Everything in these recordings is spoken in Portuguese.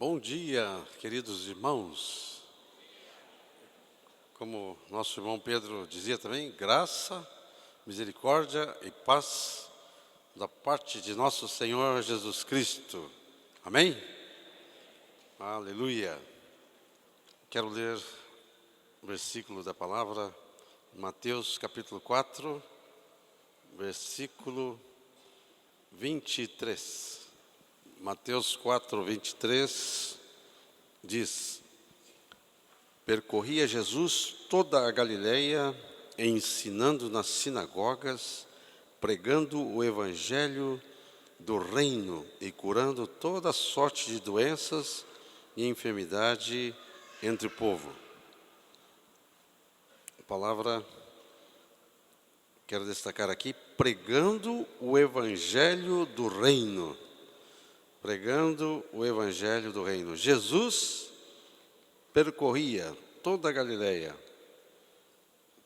Bom dia, queridos irmãos. Como nosso irmão Pedro dizia também, graça, misericórdia e paz da parte de nosso Senhor Jesus Cristo. Amém? Aleluia. Quero ler o versículo da palavra, Mateus capítulo 4, versículo 23. Mateus 4, 23 diz: Percorria Jesus toda a Galileia, ensinando nas sinagogas, pregando o evangelho do reino e curando toda sorte de doenças e enfermidade entre o povo. A palavra, quero destacar aqui, pregando o evangelho do reino. Pregando o evangelho do reino. Jesus percorria toda a Galileia,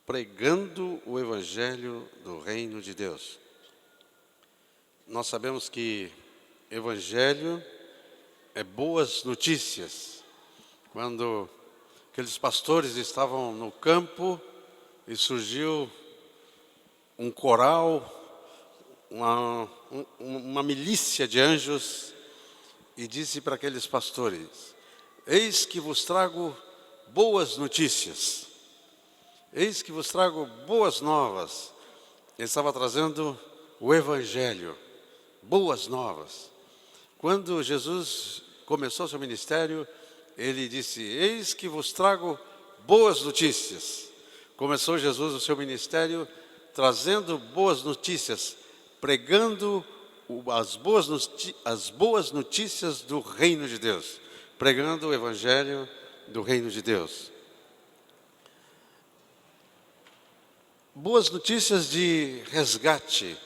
pregando o evangelho do reino de Deus. Nós sabemos que evangelho é boas notícias. Quando aqueles pastores estavam no campo e surgiu um coral, uma milícia de anjos, e disse para aqueles pastores: eis que vos trago boas notícias, eis que vos trago boas novas. Ele estava trazendo o evangelho, boas novas. Quando Jesus começou seu ministério, ele disse: eis que vos trago boas notícias. Começou Jesus o seu ministério trazendo boas notícias, pregando as boas notícias do reino de Deus, pregando o evangelho do reino de Deus. Boas notícias de resgate,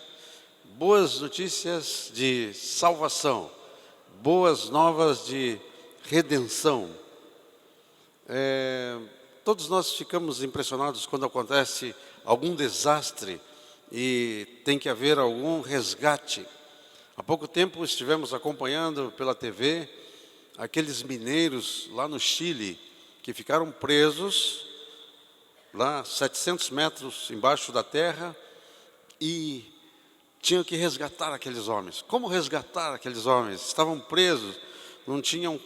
boas notícias de salvação, boas novas de redenção. Todos nós ficamos impressionados quando acontece algum desastre e tem que haver algum resgate. Há pouco tempo estivemos acompanhando pela TV aqueles mineiros lá no Chile que ficaram presos lá 700 metros embaixo da terra e tinham que resgatar aqueles homens. Como resgatar aqueles homens? Estavam presos, não tinham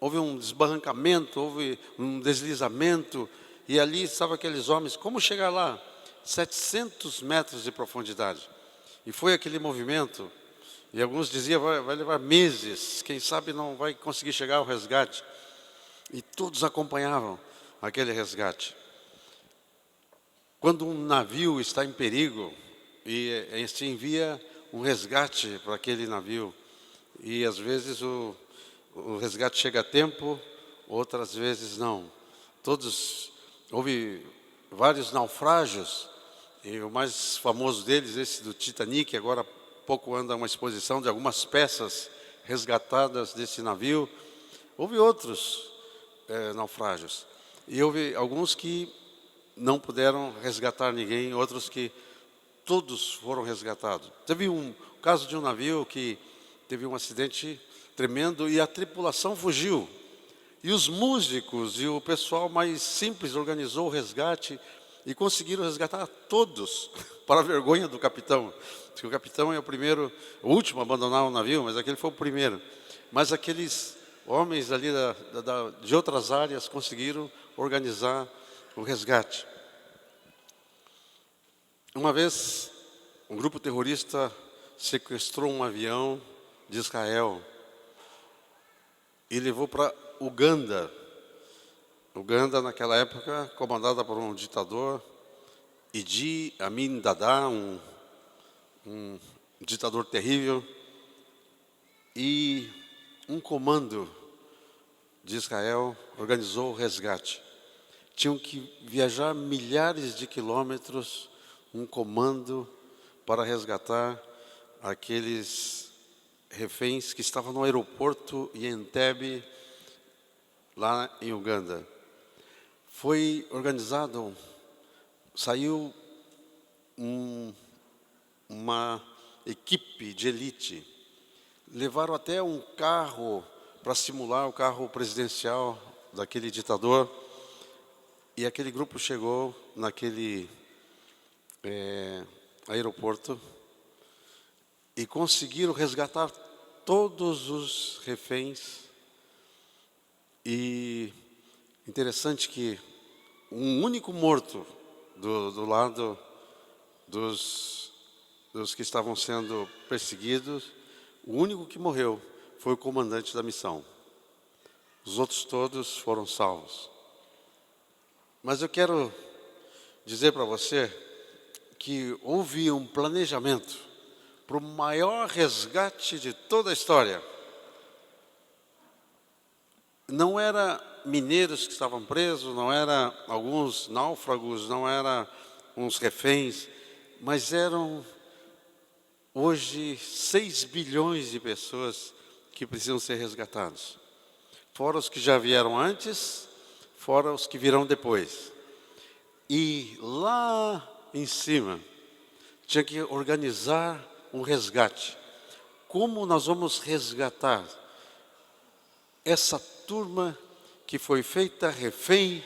houve um desbarrancamento, houve um deslizamento e ali estavam aqueles homens. Como chegar lá? 700 metros de profundidade. E foi aquele movimento, e alguns diziam, vai levar meses, quem sabe não vai conseguir chegar ao resgate. E todos acompanhavam aquele resgate. Quando um navio está em perigo, e se envia um resgate para aquele navio, e às vezes o resgate chega a tempo, outras vezes não. Houve vários naufrágios, e o mais famoso deles, esse do Titanic, agora há pouco anda uma exposição de algumas peças resgatadas desse navio. Houve outros naufrágios. E houve alguns que não puderam resgatar ninguém, outros que todos foram resgatados. Teve um caso de um navio que teve um acidente tremendo e a tripulação fugiu. E os músicos e o pessoal mais simples organizou o resgate e conseguiram resgatar todos, para a vergonha do capitão. Porque o capitão é o último a abandonar o navio, mas aquele foi o primeiro. Mas aqueles homens ali de outras áreas conseguiram organizar o resgate. Uma vez, um grupo terrorista sequestrou um avião de Israel e levou para Uganda. Uganda, naquela época, comandada por um ditador, Idi Amin Dada, um ditador terrível, e um comando de Israel organizou o resgate. Tinham que viajar milhares de quilômetros, um comando para resgatar aqueles reféns que estavam no aeroporto em Entebbe, lá em Uganda. Foi organizado, saiu uma equipe de elite, levaram até um carro para simular o carro presidencial daquele ditador. E aquele grupo chegou naquele aeroporto e conseguiram resgatar todos os reféns. E interessante que um único morto do lado dos que estavam sendo perseguidos, o único que morreu foi o comandante da missão. Os outros todos foram salvos. Mas eu quero dizer para você que houve um planejamento para o maior resgate de toda a história. Não era mineiros que estavam presos, não era alguns náufragos, não era uns reféns, mas eram hoje 6 bilhões de pessoas que precisam ser resgatados. Fora os que já vieram antes, fora os que virão depois. E lá em cima, tinha que organizar um resgate. Como nós vamos resgatar essa turma que foi feita refém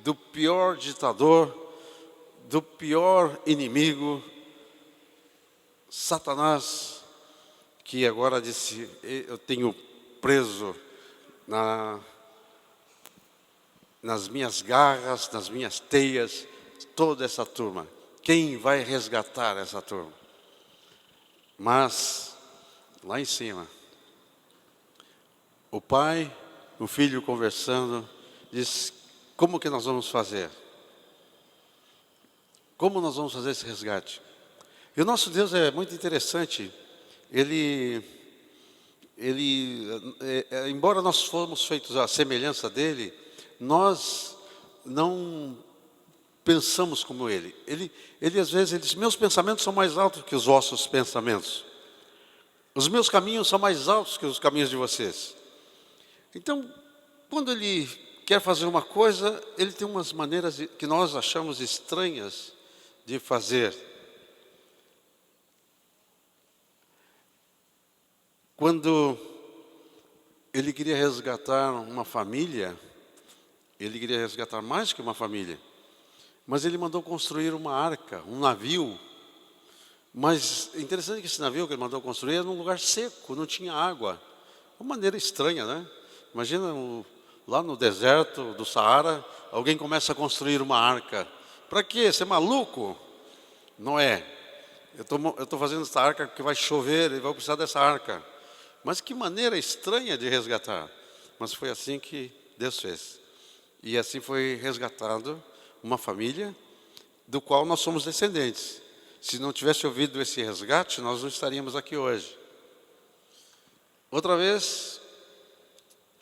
do pior ditador, do pior inimigo, Satanás, que agora disse, eu tenho preso nas minhas garras, nas minhas teias, toda essa turma. Quem vai resgatar essa turma? Mas, lá em cima, o pai, o filho conversando, diz, como que nós vamos fazer? Como nós vamos fazer esse resgate? E o nosso Deus é muito interessante. Embora nós fomos feitos à semelhança dele, nós não pensamos como ele. Ele às vezes, ele diz, meus pensamentos são mais altos que os vossos pensamentos. Os meus caminhos são mais altos que os caminhos de vocês. Então, quando ele quer fazer uma coisa, ele tem umas maneiras que nós achamos estranhas de fazer. Quando ele queria resgatar uma família, ele queria resgatar mais que uma família, mas ele mandou construir uma arca, um navio. Mas é interessante que esse navio que ele mandou construir era num lugar seco, não tinha água. Uma maneira estranha, né? Imagina lá no deserto do Saara, alguém começa a construir uma arca. Para quê? Você é maluco? Não é. Eu estou fazendo essa arca porque vai chover e vou precisar dessa arca. Mas que maneira estranha de resgatar. Mas foi assim que Deus fez. E assim foi resgatado uma família do qual nós somos descendentes. Se não tivesse ouvido esse resgate, nós não estaríamos aqui hoje. Outra vez,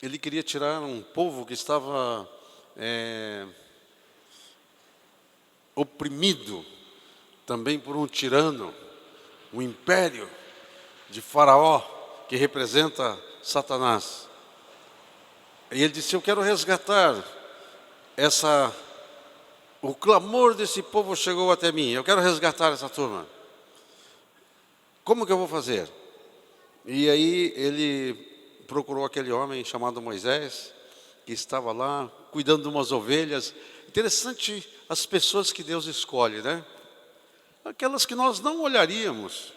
ele queria tirar um povo que estava oprimido também por um tirano, um império de Faraó, que representa Satanás. E ele disse, eu quero resgatar o clamor desse povo chegou até mim, eu quero resgatar essa turma. Como que eu vou fazer? E aí ele procurou aquele homem chamado Moisés, que estava lá cuidando de umas ovelhas. Interessante as pessoas que Deus escolhe, né? Aquelas que nós não olharíamos.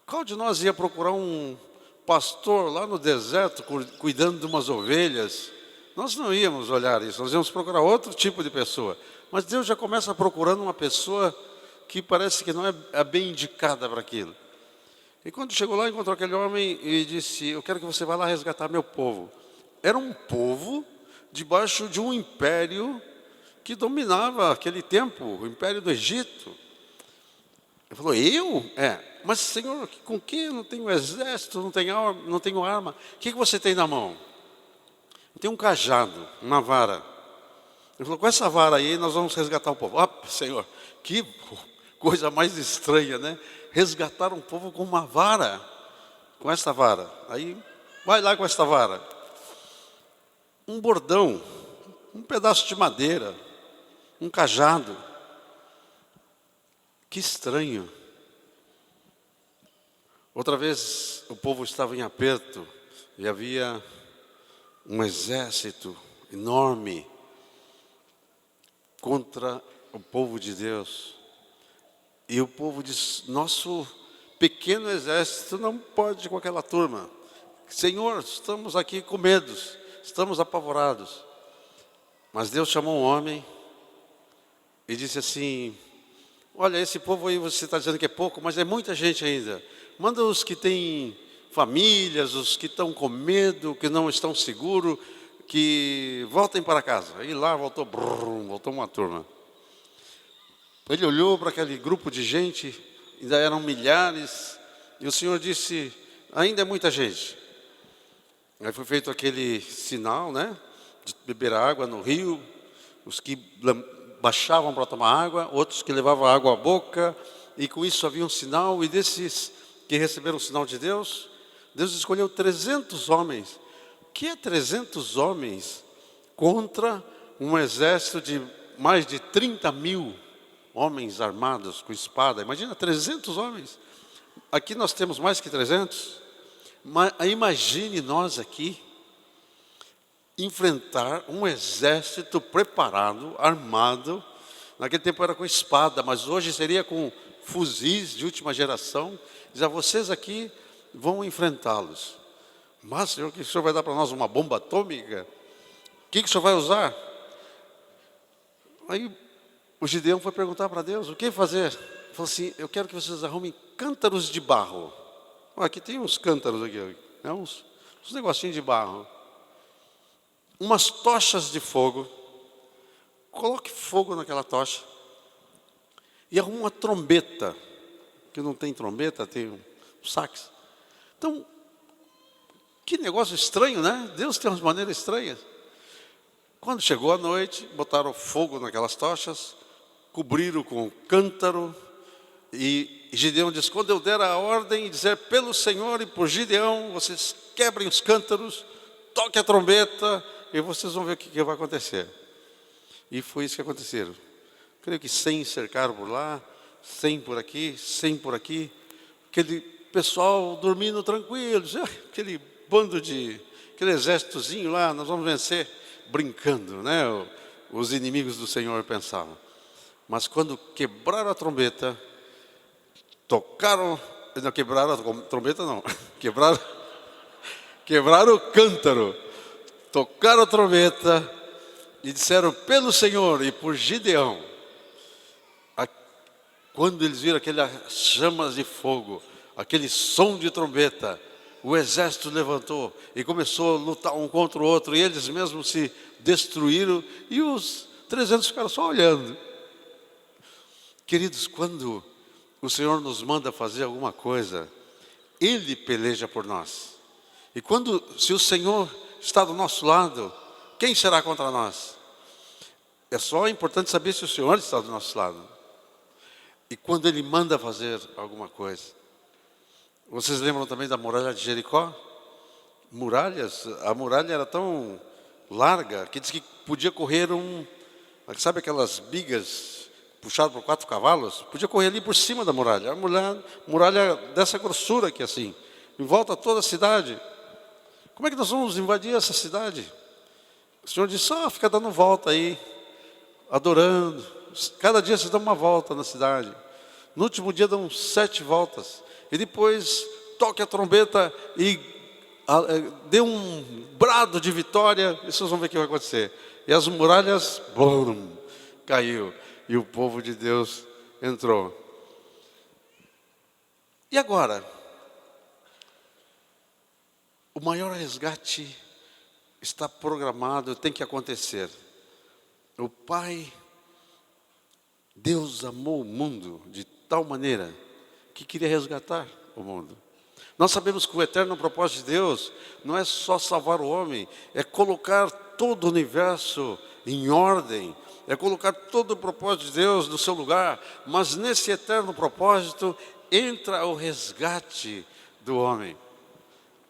Qual de nós ia procurar um pastor lá no deserto cuidando de umas ovelhas? Nós não íamos olhar isso, nós íamos procurar outro tipo de pessoa. Mas Deus já começa procurando uma pessoa que parece que não é bem indicada para aquilo. E quando chegou lá, encontrou aquele homem e disse, eu quero que você vá lá resgatar meu povo. Era um povo debaixo de um império que dominava aquele tempo, o império do Egito. Ele falou, eu? Mas Senhor, com que eu não tenho exército, não tenho arma? O que você tem na mão? Eu tenho um cajado, uma vara. Ele falou, com essa vara aí nós vamos resgatar o povo. Senhor, que coisa mais estranha, né? Resgatar um povo com uma vara, com essa vara. Aí, vai lá com esta vara. Um bordão, um pedaço de madeira, um cajado. Que estranho. Outra vez o povo estava em aperto e havia um exército enorme contra o povo de Deus. E o povo diz: nosso pequeno exército não pode com aquela turma. Senhor, estamos aqui com medos, estamos apavorados. Mas Deus chamou um homem e disse assim: olha, esse povo aí você está dizendo que é pouco, mas é muita gente ainda. Manda os que têm famílias, os que estão com medo, que não estão seguros, que voltem para casa. E lá voltou uma turma. Ele olhou para aquele grupo de gente, ainda eram milhares, e o Senhor disse: ainda é muita gente. Aí foi feito aquele sinal, né, de beber água no rio, os que baixavam para tomar água, outros que levavam água à boca, e com isso havia um sinal, e desses que receberam o sinal de Deus, Deus escolheu 300 homens. O que é 300 homens contra um exército de mais de 30.000 homens armados com espada? Imagina, 300 homens. Aqui nós temos mais que 300. Imagine nós aqui enfrentar um exército preparado, armado. Naquele tempo era com espada, mas hoje seria com fuzis de última geração. Diz: vocês aqui vão enfrentá-los. Mas, Senhor, que o Senhor vai dar para nós uma bomba atômica? O que o Senhor vai usar? Aí o Gideão foi perguntar para Deus: o que fazer? Ele falou assim: eu quero que vocês arrumem cântaros de barro. Aqui tem uns cântaros aqui, né? uns negocinhos de barro. Umas tochas de fogo. Coloque fogo naquela tocha. E arrume uma trombeta. Que não tem trombeta, tem um sax. Então, que negócio estranho, né? Deus tem umas maneiras estranhas. Quando chegou a noite, botaram fogo naquelas tochas, cobriram com cântaro, e Gideão diz: quando eu der a ordem e dizer pelo Senhor e por Gideão, vocês quebrem os cântaros, toque a trombeta, e vocês vão ver o que vai acontecer. E foi isso que aconteceu. Creio que 100 cercaram por lá, 100 por aqui, 100 por aqui. Aquele pessoal dormindo tranquilo, aquele bando de, aquele exércitozinho lá, nós vamos vencer, brincando, né? Os inimigos do Senhor pensavam. Mas quando quebraram a trombeta, não quebraram a trombeta não, quebraram o cântaro, tocaram a trombeta e disseram pelo Senhor e por Gideão. Quando eles viram aquelas chamas de fogo, aquele som de trombeta, o exército levantou e começou a lutar um contra o outro, e eles mesmos se destruíram, e os 300 ficaram só olhando. Queridos, quando o Senhor nos manda fazer alguma coisa, Ele peleja por nós. E se o Senhor está do nosso lado, quem será contra nós? É só importante saber se o Senhor está do nosso lado. E quando Ele manda fazer alguma coisa. Vocês lembram também da muralha de Jericó? A muralha era tão larga que diz que podia correr sabe aquelas bigas puxadas por 4 cavalos? Podia correr ali por cima da muralha. A muralha dessa grossura aqui assim, em volta toda a cidade. Como é que nós vamos invadir essa cidade? O Senhor disse: fica dando volta aí, adorando. Cada dia vocês dão uma volta na cidade. No último dia dão 7 voltas. E depois toque a trombeta e dê um brado de vitória. E vocês vão ver o que vai acontecer. E as muralhas, caiu. E o povo de Deus entrou. E agora? O maior resgate está programado, tem que acontecer. O Pai, Deus amou o mundo de tal maneira que queria resgatar o mundo. Nós sabemos que o eterno propósito de Deus não é só salvar o homem, é colocar todo o universo em ordem, é colocar todo o propósito de Deus no seu lugar, mas nesse eterno propósito entra o resgate do homem.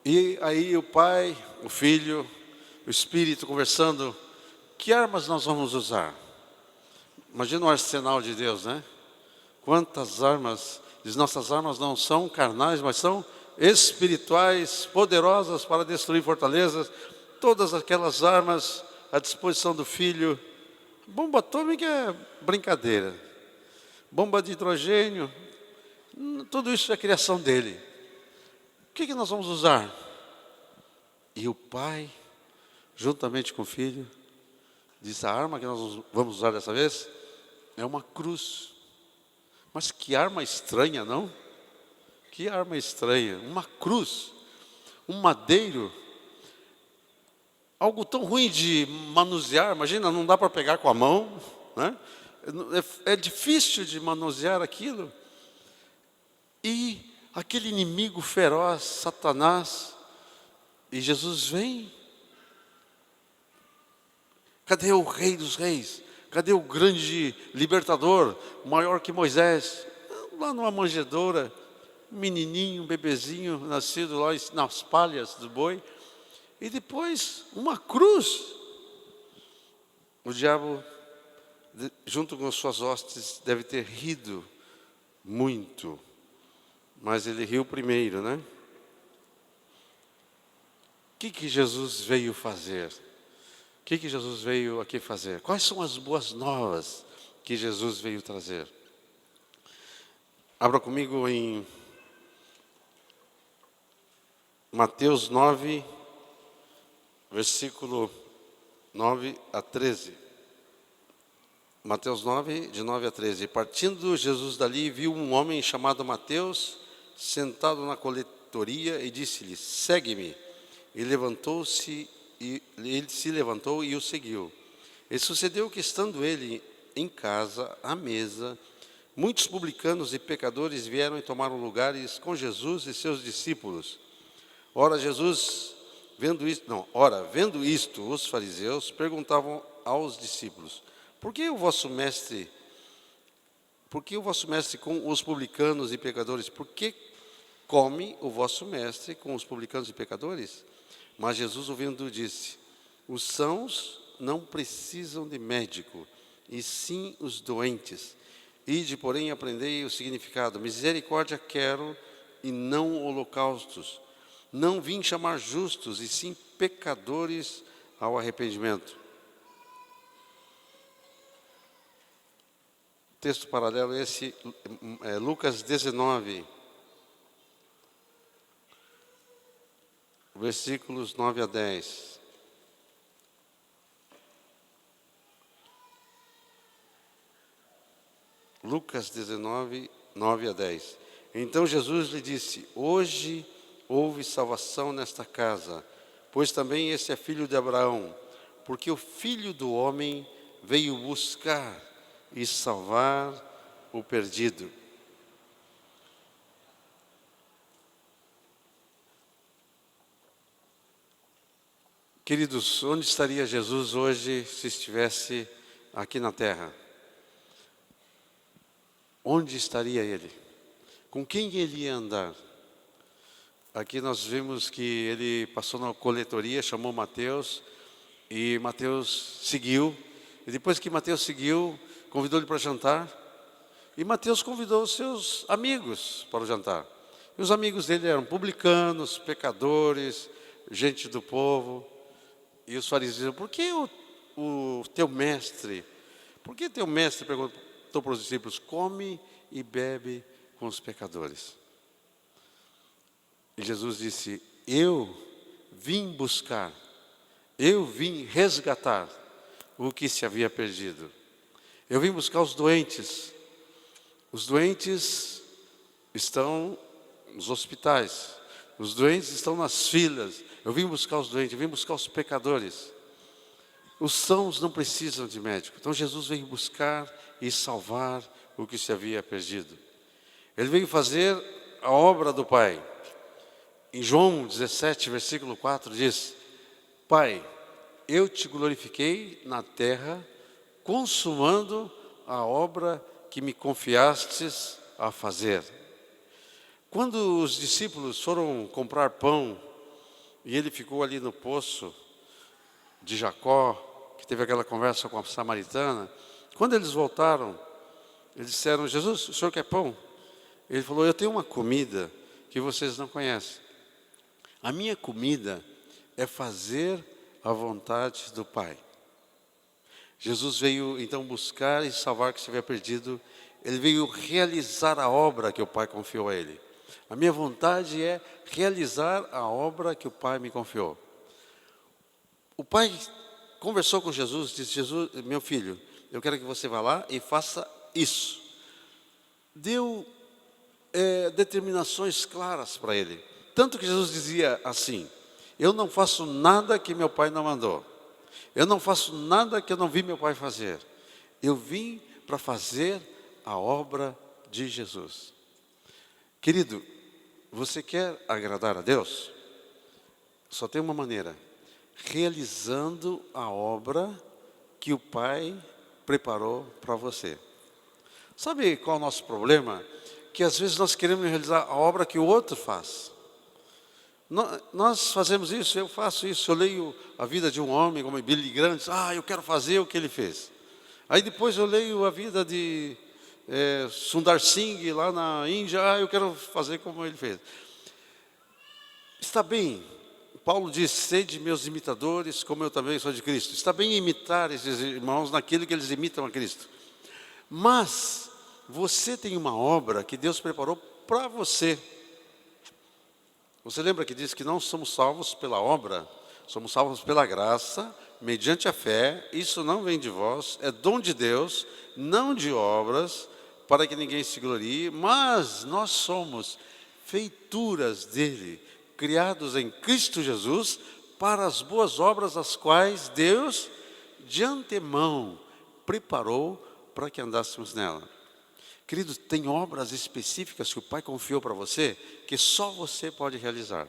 E aí o Pai, o Filho, o Espírito conversando, que armas nós vamos usar? Imagina o arsenal de Deus, né? Quantas armas, diz, nossas armas não são carnais, mas são espirituais poderosas para destruir fortalezas, todas aquelas armas à disposição do filho. Bomba atômica é brincadeira. Bomba de hidrogênio, tudo isso é criação dele. O que nós vamos usar? E o pai, juntamente com o filho, diz: a arma que nós vamos usar dessa vez é uma cruz. Mas que arma estranha, não? Que arma estranha, uma cruz, um madeiro, algo tão ruim de manusear. Imagina, não dá para pegar com a mão, né? É difícil de manusear aquilo. E aquele inimigo feroz, Satanás, e Jesus vem. Cadê o Rei dos Reis? Cadê o grande libertador, maior que Moisés? Lá numa manjedoura, um menininho, um bebezinho, nascido lá nas palhas do boi. E depois, uma cruz. O diabo, junto com as suas hostes, deve ter rido muito. Mas ele riu primeiro, né? O que Jesus veio fazer? O que Jesus veio aqui fazer? Quais são as boas novas que Jesus veio trazer? Abra comigo em Mateus 9, versículo 9 a 13. Mateus 9, de 9 a 13. Partindo Jesus dali, viu um homem chamado Mateus, sentado na coletoria, e disse-lhe: segue-me. E ele se levantou e o seguiu. E sucedeu que, estando ele em casa, à mesa, muitos publicanos e pecadores vieram e tomaram lugares com Jesus e seus discípulos. Ora, vendo isto, os fariseus perguntavam aos discípulos: por que o vosso mestre com os publicanos e pecadores? Por que come o vosso mestre com os publicanos e pecadores? Mas Jesus, ouvindo, disse: os sãos não precisam de médico, e sim os doentes. Ide, porém, aprendei o significado: misericórdia quero e não holocaustos. Não vim chamar justos, e sim pecadores ao arrependimento. Texto paralelo esse é Lucas 19, versículos 9 a 10. Lucas 19, 9 a 10. Então Jesus lhe disse: hoje houve salvação nesta casa, pois também esse é filho de Abraão, porque o Filho do Homem veio buscar e salvar o perdido. Queridos, onde estaria Jesus hoje se estivesse aqui na terra? Onde estaria ele? Com quem ele ia andar? Aqui nós vimos que ele passou na coletoria, chamou Mateus, e Mateus seguiu. E depois que Mateus seguiu, convidou ele para jantar. E Mateus convidou os seus amigos para o jantar. E os amigos dele eram publicanos, pecadores, gente do povo. E os fariseus: por que o teu mestre perguntou para os discípulos, come e bebe com os pecadores? E Jesus disse: eu vim buscar, eu vim resgatar o que se havia perdido. Eu vim buscar os doentes. Os doentes estão nos hospitais, os doentes estão nas filas. Eu vim buscar os doentes, eu vim buscar os pecadores. Os sãos não precisam de médico. Então Jesus veio buscar e salvar o que se havia perdido. Ele veio fazer a obra do Pai. Em João 17, versículo 4 diz: Pai, eu te glorifiquei na terra, consumando a obra que me confiastes a fazer. Quando os discípulos foram comprar pão, e ele ficou ali no poço de Jacó, que teve aquela conversa com a samaritana, quando eles voltaram, eles disseram: Jesus, o senhor quer pão? Ele falou: eu tenho uma comida que vocês não conhecem. A minha comida é fazer a vontade do Pai. Jesus veio então buscar e salvar o que estiver perdido. Ele veio realizar a obra que o Pai confiou a ele. A minha vontade é realizar a obra que o Pai me confiou. O Pai conversou com Jesus, disse: Jesus, meu filho, eu quero que você vá lá e faça isso. Deu determinações claras para ele. Tanto que Jesus dizia assim: eu não faço nada que meu Pai não mandou. Eu não faço nada que eu não vi meu Pai fazer. Eu vim para fazer a obra de Jesus. Querido, você quer agradar a Deus? Só tem uma maneira: realizando a obra que o Pai preparou para você. Sabe qual é o nosso problema? Que às vezes nós queremos realizar a obra que o outro faz. Nós fazemos isso, eu faço isso. Eu leio a vida de um homem como Billy Graham, eu quero fazer o que ele fez. Aí depois eu leio a vida de Sundar Singh lá na Índia, eu quero fazer como ele fez. Está bem, Paulo diz: sede meus imitadores, como eu também sou de Cristo. Está bem imitar esses irmãos naquilo que eles imitam a Cristo. Mas você tem uma obra que Deus preparou para você. Você lembra que diz que não somos salvos pela obra, somos salvos pela graça, mediante a fé. Isso não vem de vós, é dom de Deus, não de obras, para que ninguém se glorie, mas nós somos feituras dele, criados em Cristo Jesus, para as boas obras, as quais Deus de antemão preparou para que andássemos nela. Querido, tem obras específicas que o Pai confiou para você, que só você pode realizar.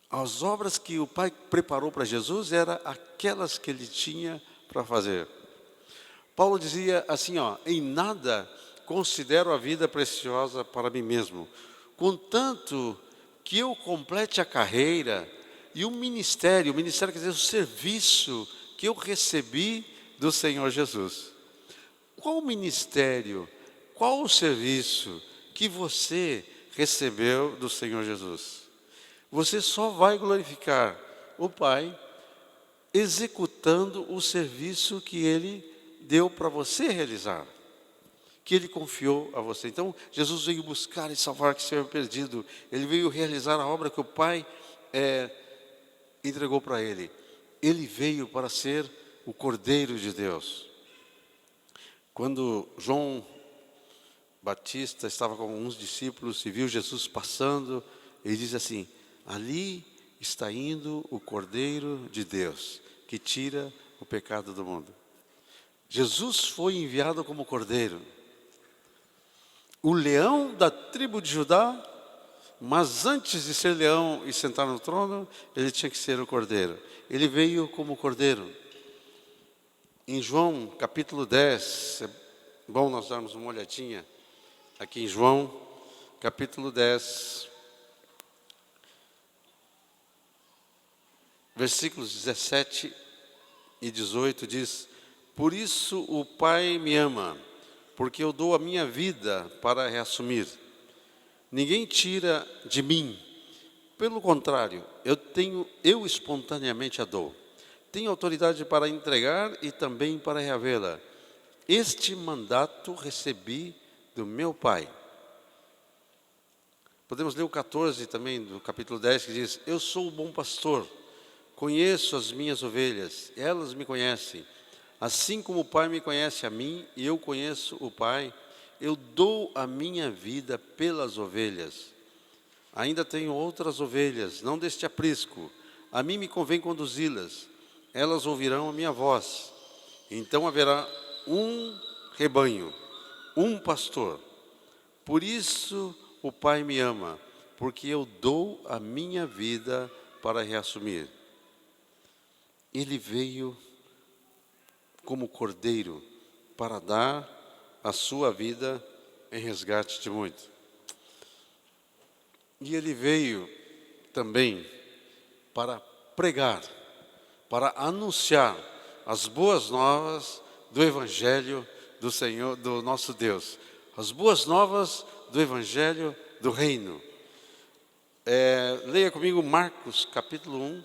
As obras que o Pai preparou para Jesus eram aquelas que ele tinha para fazer. Paulo dizia assim, em nada considero a vida preciosa para mim mesmo, contanto que eu complete a carreira e o ministério quer dizer o serviço que eu recebi do Senhor Jesus. Qual o ministério, qual o serviço que você recebeu do Senhor Jesus? Você só vai glorificar o Pai executando o serviço que Ele deu para você realizar, que Ele confiou a você. Então, Jesus veio buscar e salvar o que se havia perdido. Ele veio realizar a obra que o Pai entregou para Ele. Ele veio para ser o Cordeiro de Deus. Quando João Batista estava com uns discípulos e viu Jesus passando, ele diz assim: ali está indo o Cordeiro de Deus, que tira o pecado do mundo. Jesus foi enviado como Cordeiro, o leão da tribo de Judá, mas antes de ser leão e sentar no trono, ele tinha que ser o Cordeiro. Ele veio como Cordeiro. Em João capítulo 10, é bom nós darmos uma olhadinha aqui em João capítulo 10, versículos 17 e 18 diz: por isso o Pai me ama, porque eu dou a minha vida para reassumir. Ninguém tira de mim, pelo contrário, eu espontaneamente a dou. Tenho autoridade para entregar e também para reavê-la. Este mandato recebi do meu Pai. Podemos ler o 14 também, do capítulo 10, que diz: eu sou o bom pastor, conheço as minhas ovelhas, elas me conhecem. Assim como o Pai me conhece a mim, e eu conheço o Pai, eu dou a minha vida pelas ovelhas. Ainda tenho outras ovelhas, não deste aprisco. A mim me convém conduzi-las. Elas ouvirão a minha voz. Então haverá um rebanho, um pastor. Por isso o Pai me ama, porque eu dou a minha vida para reassumir. Ele veio como Cordeiro para dar a sua vida em resgate de muitos. E ele veio também para pregar, para anunciar as boas novas do Evangelho do Senhor, do nosso Deus. As boas novas do Evangelho do Reino. Leia comigo Marcos, capítulo 1.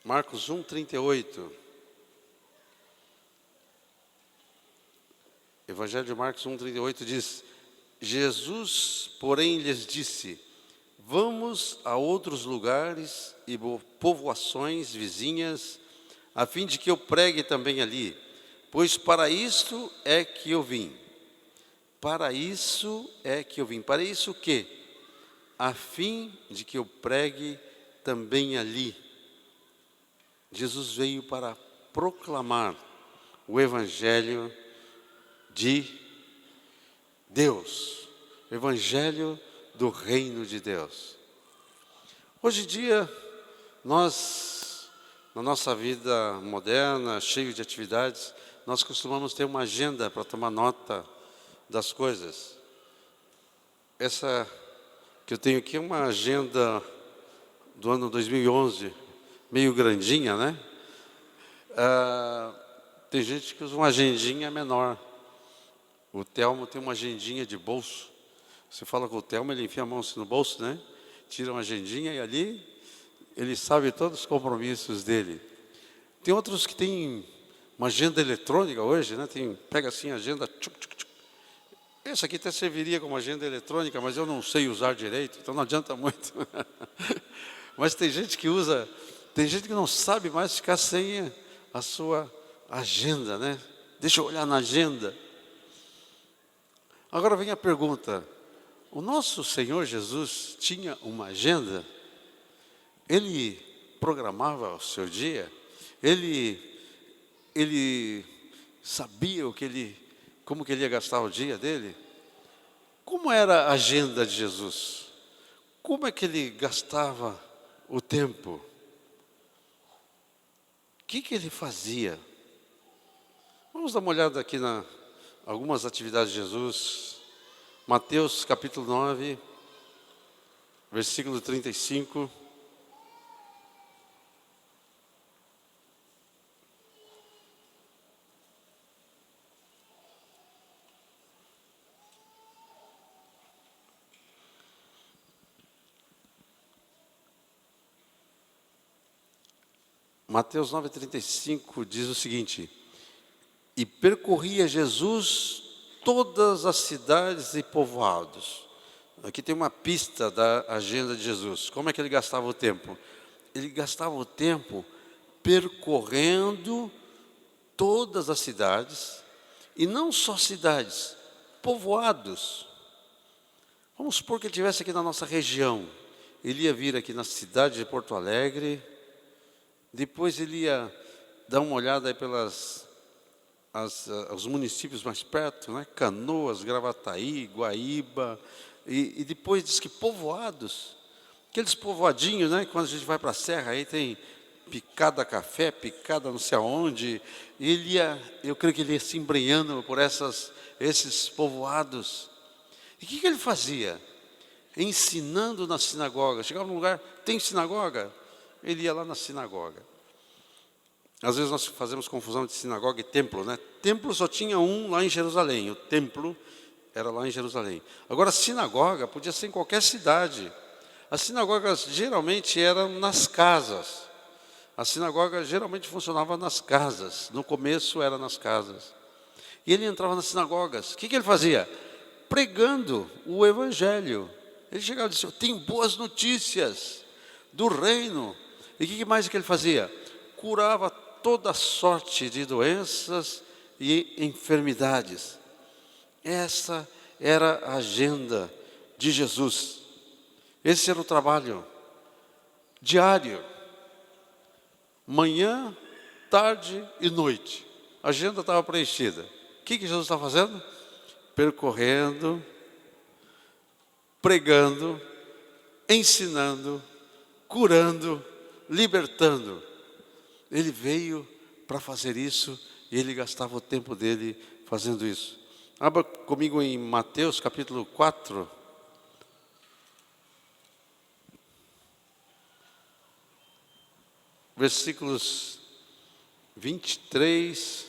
Marcos 1, 38. Evangelho de Marcos 1, 38 diz: Jesus, porém, lhes disse: vamos a outros lugares e povoações vizinhas, a fim de que eu pregue também ali, pois para isto é que eu vim. Para isso é que eu vim. Para isso o quê? A fim de que eu pregue também ali. Jesus veio para proclamar o Evangelho de Deus, o Evangelho do Reino de Deus. Hoje em dia, nós, na nossa vida moderna, cheio de atividades, nós costumamos ter uma agenda para tomar nota das coisas. Essa que eu tenho aqui é uma agenda do ano 2011, meio grandinha, né? Tem gente que usa uma agendinha menor. O Telmo tem uma agendinha de bolso. Você fala com o Telmo, ele enfia a mão assim no bolso, né? Tira uma agendinha e ali ele sabe todos os compromissos dele. Tem outros que têm uma agenda eletrônica hoje, né? Pega assim a agenda. Tchuc, tchuc, tchuc. Essa aqui até serviria como agenda eletrônica, mas eu não sei usar direito, então não adianta muito. Mas tem gente que usa, tem gente que não sabe mais ficar sem a sua agenda, né? Deixa eu olhar na agenda. Agora vem a pergunta: o nosso Senhor Jesus tinha uma agenda? Ele programava o seu dia? Ele sabia como que ele ia gastar o dia dele? Como era a agenda de Jesus? Como é que ele gastava o tempo? O que ele fazia? Vamos dar uma olhada aqui algumas atividades de Jesus. Mateus capítulo 9, versículo 35. Mateus 9,35 diz o seguinte: e percorria Jesus todas as cidades e povoados. Aqui tem uma pista da agenda de Jesus. Como é que ele gastava o tempo? Ele gastava o tempo percorrendo todas as cidades, e não só cidades, povoados. Vamos supor que ele estivesse aqui na nossa região. Ele ia vir aqui na cidade de Porto Alegre, depois ele ia dar uma olhada aí os municípios mais perto, né? Canoas, Gravataí, Guaíba, e depois diz que povoados, aqueles povoadinhos, né? Quando a gente vai para a serra, aí tem picada café, picada não sei aonde, eu creio que ele ia se embrenhando por esses povoados. E o que ele fazia? Ensinando na sinagoga. Chegava num lugar, tem sinagoga? Ele ia lá na sinagoga. Às vezes nós fazemos confusão de sinagoga e templo, né? Templo só tinha um lá em Jerusalém, o templo era lá em Jerusalém. Agora, sinagoga podia ser em qualquer cidade. As sinagogas geralmente eram nas casas. A sinagoga geralmente funcionava nas casas. No começo era nas casas. E ele entrava nas sinagogas. O que ele fazia? Pregando o Evangelho. Ele chegava e disse: eu tenho boas notícias do reino. E o que mais que ele fazia? Curava toda sorte de doenças e enfermidades. Essa era a agenda de Jesus. Esse era o trabalho diário. Manhã, tarde e noite. A agenda estava preenchida. O que Jesus está fazendo? Percorrendo, pregando, ensinando, curando, libertando. Ele veio para fazer isso e ele gastava o tempo dele fazendo isso. Abra comigo em Mateus capítulo 4. Versículos 23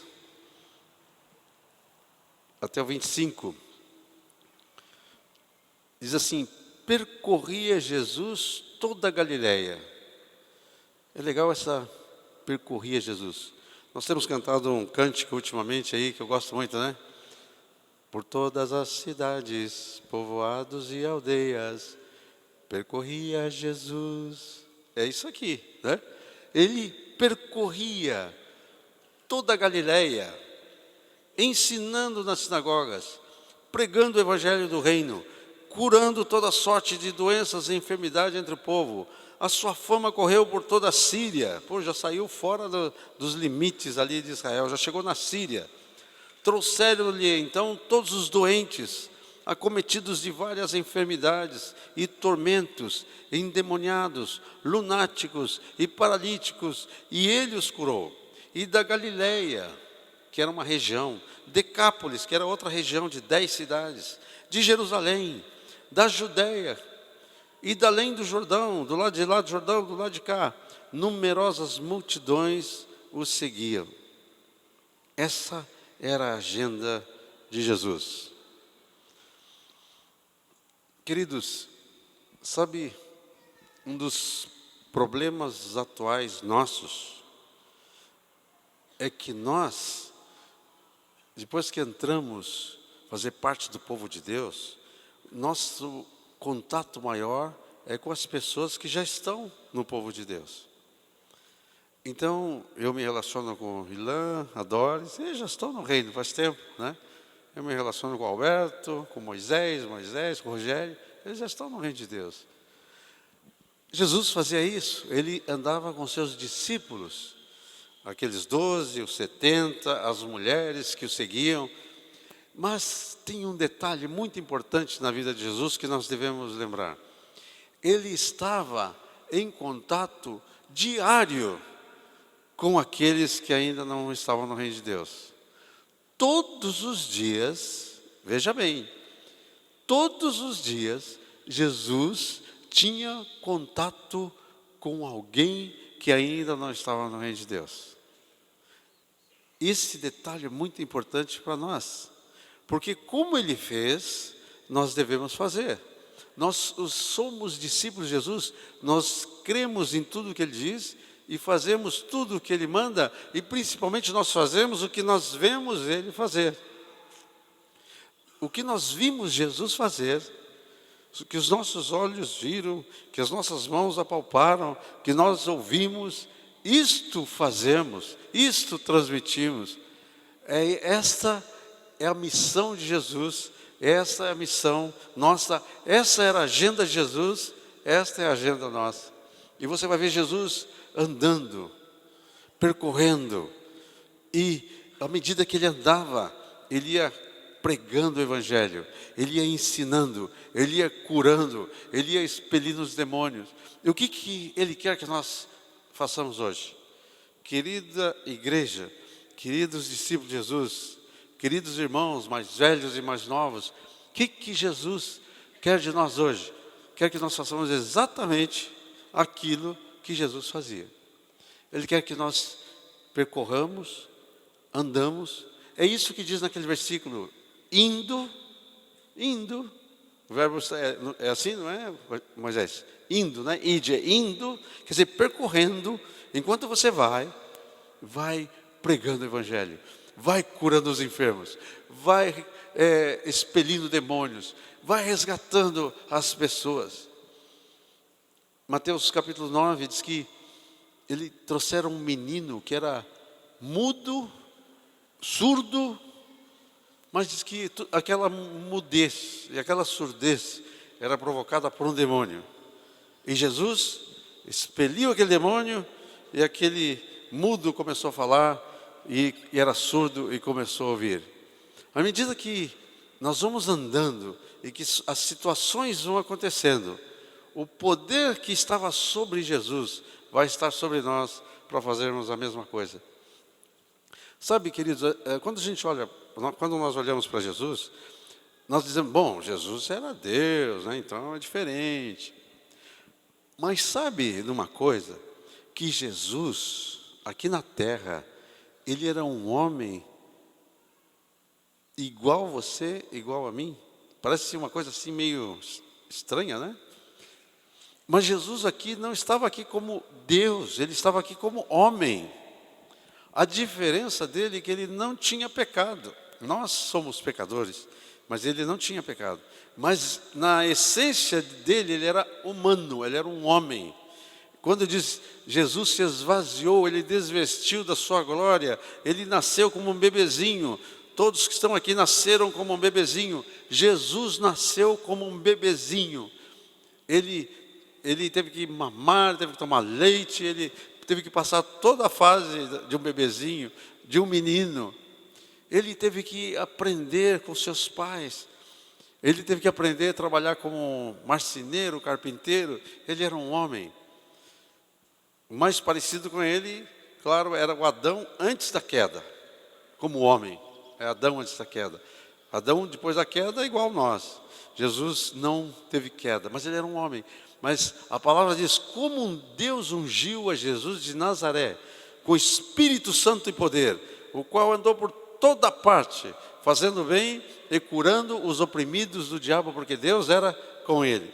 até o 25. Diz assim: percorria Jesus toda a Galileia. É legal essa percorria Jesus. Nós temos cantado um cântico ultimamente aí, que eu gosto muito, né? Por todas as cidades, povoados e aldeias, percorria Jesus. É isso aqui, né? Ele percorria toda a Galileia, ensinando nas sinagogas, pregando o evangelho do reino, curando toda sorte de doenças e enfermidade entre o povo. A sua fama correu por toda a Síria. Pô, já saiu fora dos limites ali de Israel, já chegou na Síria. Trouxeram-lhe então todos os doentes, acometidos de várias enfermidades e tormentos, endemoniados, lunáticos e paralíticos, e ele os curou. E da Galileia, que era uma região, Decápolis, que era outra região de 10 cidades, de Jerusalém, da Judéia e da além do Jordão, do lado de lá do Jordão, do lado de cá, numerosas multidões o seguiam. Essa era a agenda de Jesus. Queridos, sabe, um dos problemas atuais nossos é que nós, depois que entramos fazer parte do povo de Deus, nosso contato maior é com as pessoas que já estão no povo de Deus. Então, eu me relaciono com o Ilan, a Doris, eles já estão no reino faz tempo, né? Eu me relaciono com o Alberto, com Moisés, com o Rogério, eles já estão no reino de Deus. Jesus fazia isso, ele andava com seus discípulos, aqueles 12, os 70, as mulheres que o seguiam. Mas tem um detalhe muito importante na vida de Jesus que nós devemos lembrar. Ele estava em contato diário com aqueles que ainda não estavam no reino de Deus. Todos os dias, veja bem, todos os dias, Jesus tinha contato com alguém que ainda não estava no reino de Deus. Esse detalhe é muito importante para nós, porque como ele fez, nós devemos fazer. Nós somos discípulos de Jesus, nós cremos em tudo que ele diz e fazemos tudo o que ele manda, e principalmente nós fazemos o que nós vemos ele fazer. O que nós vimos Jesus fazer, o que os nossos olhos viram, que as nossas mãos apalparam, que nós ouvimos, isto fazemos, isto transmitimos. Esta é a missão de Jesus, essa é a missão nossa, essa era a agenda de Jesus, esta é a agenda nossa. E você vai ver Jesus andando, percorrendo, e à medida que ele andava, ele ia pregando o evangelho, ele ia ensinando, ele ia curando, ele ia expelindo os demônios. E o que ele quer que nós façamos hoje? Querida igreja, queridos discípulos de Jesus, queridos irmãos mais velhos e mais novos, o que Jesus quer de nós hoje? Quer que nós façamos exatamente aquilo que Jesus fazia. Ele quer que nós percorramos, andamos. É isso que diz naquele versículo, indo, o verbo é assim, não é, Moisés? Indo, né? Ide é indo, quer dizer, percorrendo, enquanto você vai pregando o evangelho, vai curando os enfermos, vai expelindo demônios, vai resgatando as pessoas. Mateus capítulo 9 diz que ele trouxeram um menino que era mudo, surdo, mas diz que aquela mudez e aquela surdez era provocada por um demônio. E Jesus expeliu aquele demônio e aquele mudo começou a falar e era surdo e começou a ouvir. À medida que nós vamos andando e que as situações vão acontecendo, o poder que estava sobre Jesus vai estar sobre nós para fazermos a mesma coisa. Sabe, queridos, quando nós olhamos para Jesus, nós dizemos, bom, Jesus era Deus, né? Então é diferente. Mas sabe de uma coisa? Que Jesus, aqui na terra, ele era um homem igual a você, igual a mim. Parece uma coisa assim meio estranha, né? Mas Jesus aqui não estava aqui como Deus, ele estava aqui como homem. A diferença dele é que ele não tinha pecado. Nós somos pecadores, mas ele não tinha pecado. Mas na essência dele, ele era humano, ele era um homem. Quando diz Jesus se esvaziou, ele desvestiu da sua glória, ele nasceu como um bebezinho. Todos que estão aqui nasceram como um bebezinho. Jesus nasceu como um bebezinho. Ele teve que mamar, teve que tomar leite, ele teve que passar toda a fase de um bebezinho, de um menino. Ele teve que aprender com seus pais. Ele teve que aprender a trabalhar como marceneiro, carpinteiro. Ele era um homem. O mais parecido com ele, claro, era o Adão antes da queda, como homem. É Adão antes da queda. Adão, depois da queda, é igual a nós. Jesus não teve queda, mas ele era um homem. Mas a palavra diz, como um Deus ungiu a Jesus de Nazaré, com Espírito Santo e poder, o qual andou por toda parte, fazendo bem e curando os oprimidos do diabo, porque Deus era com ele.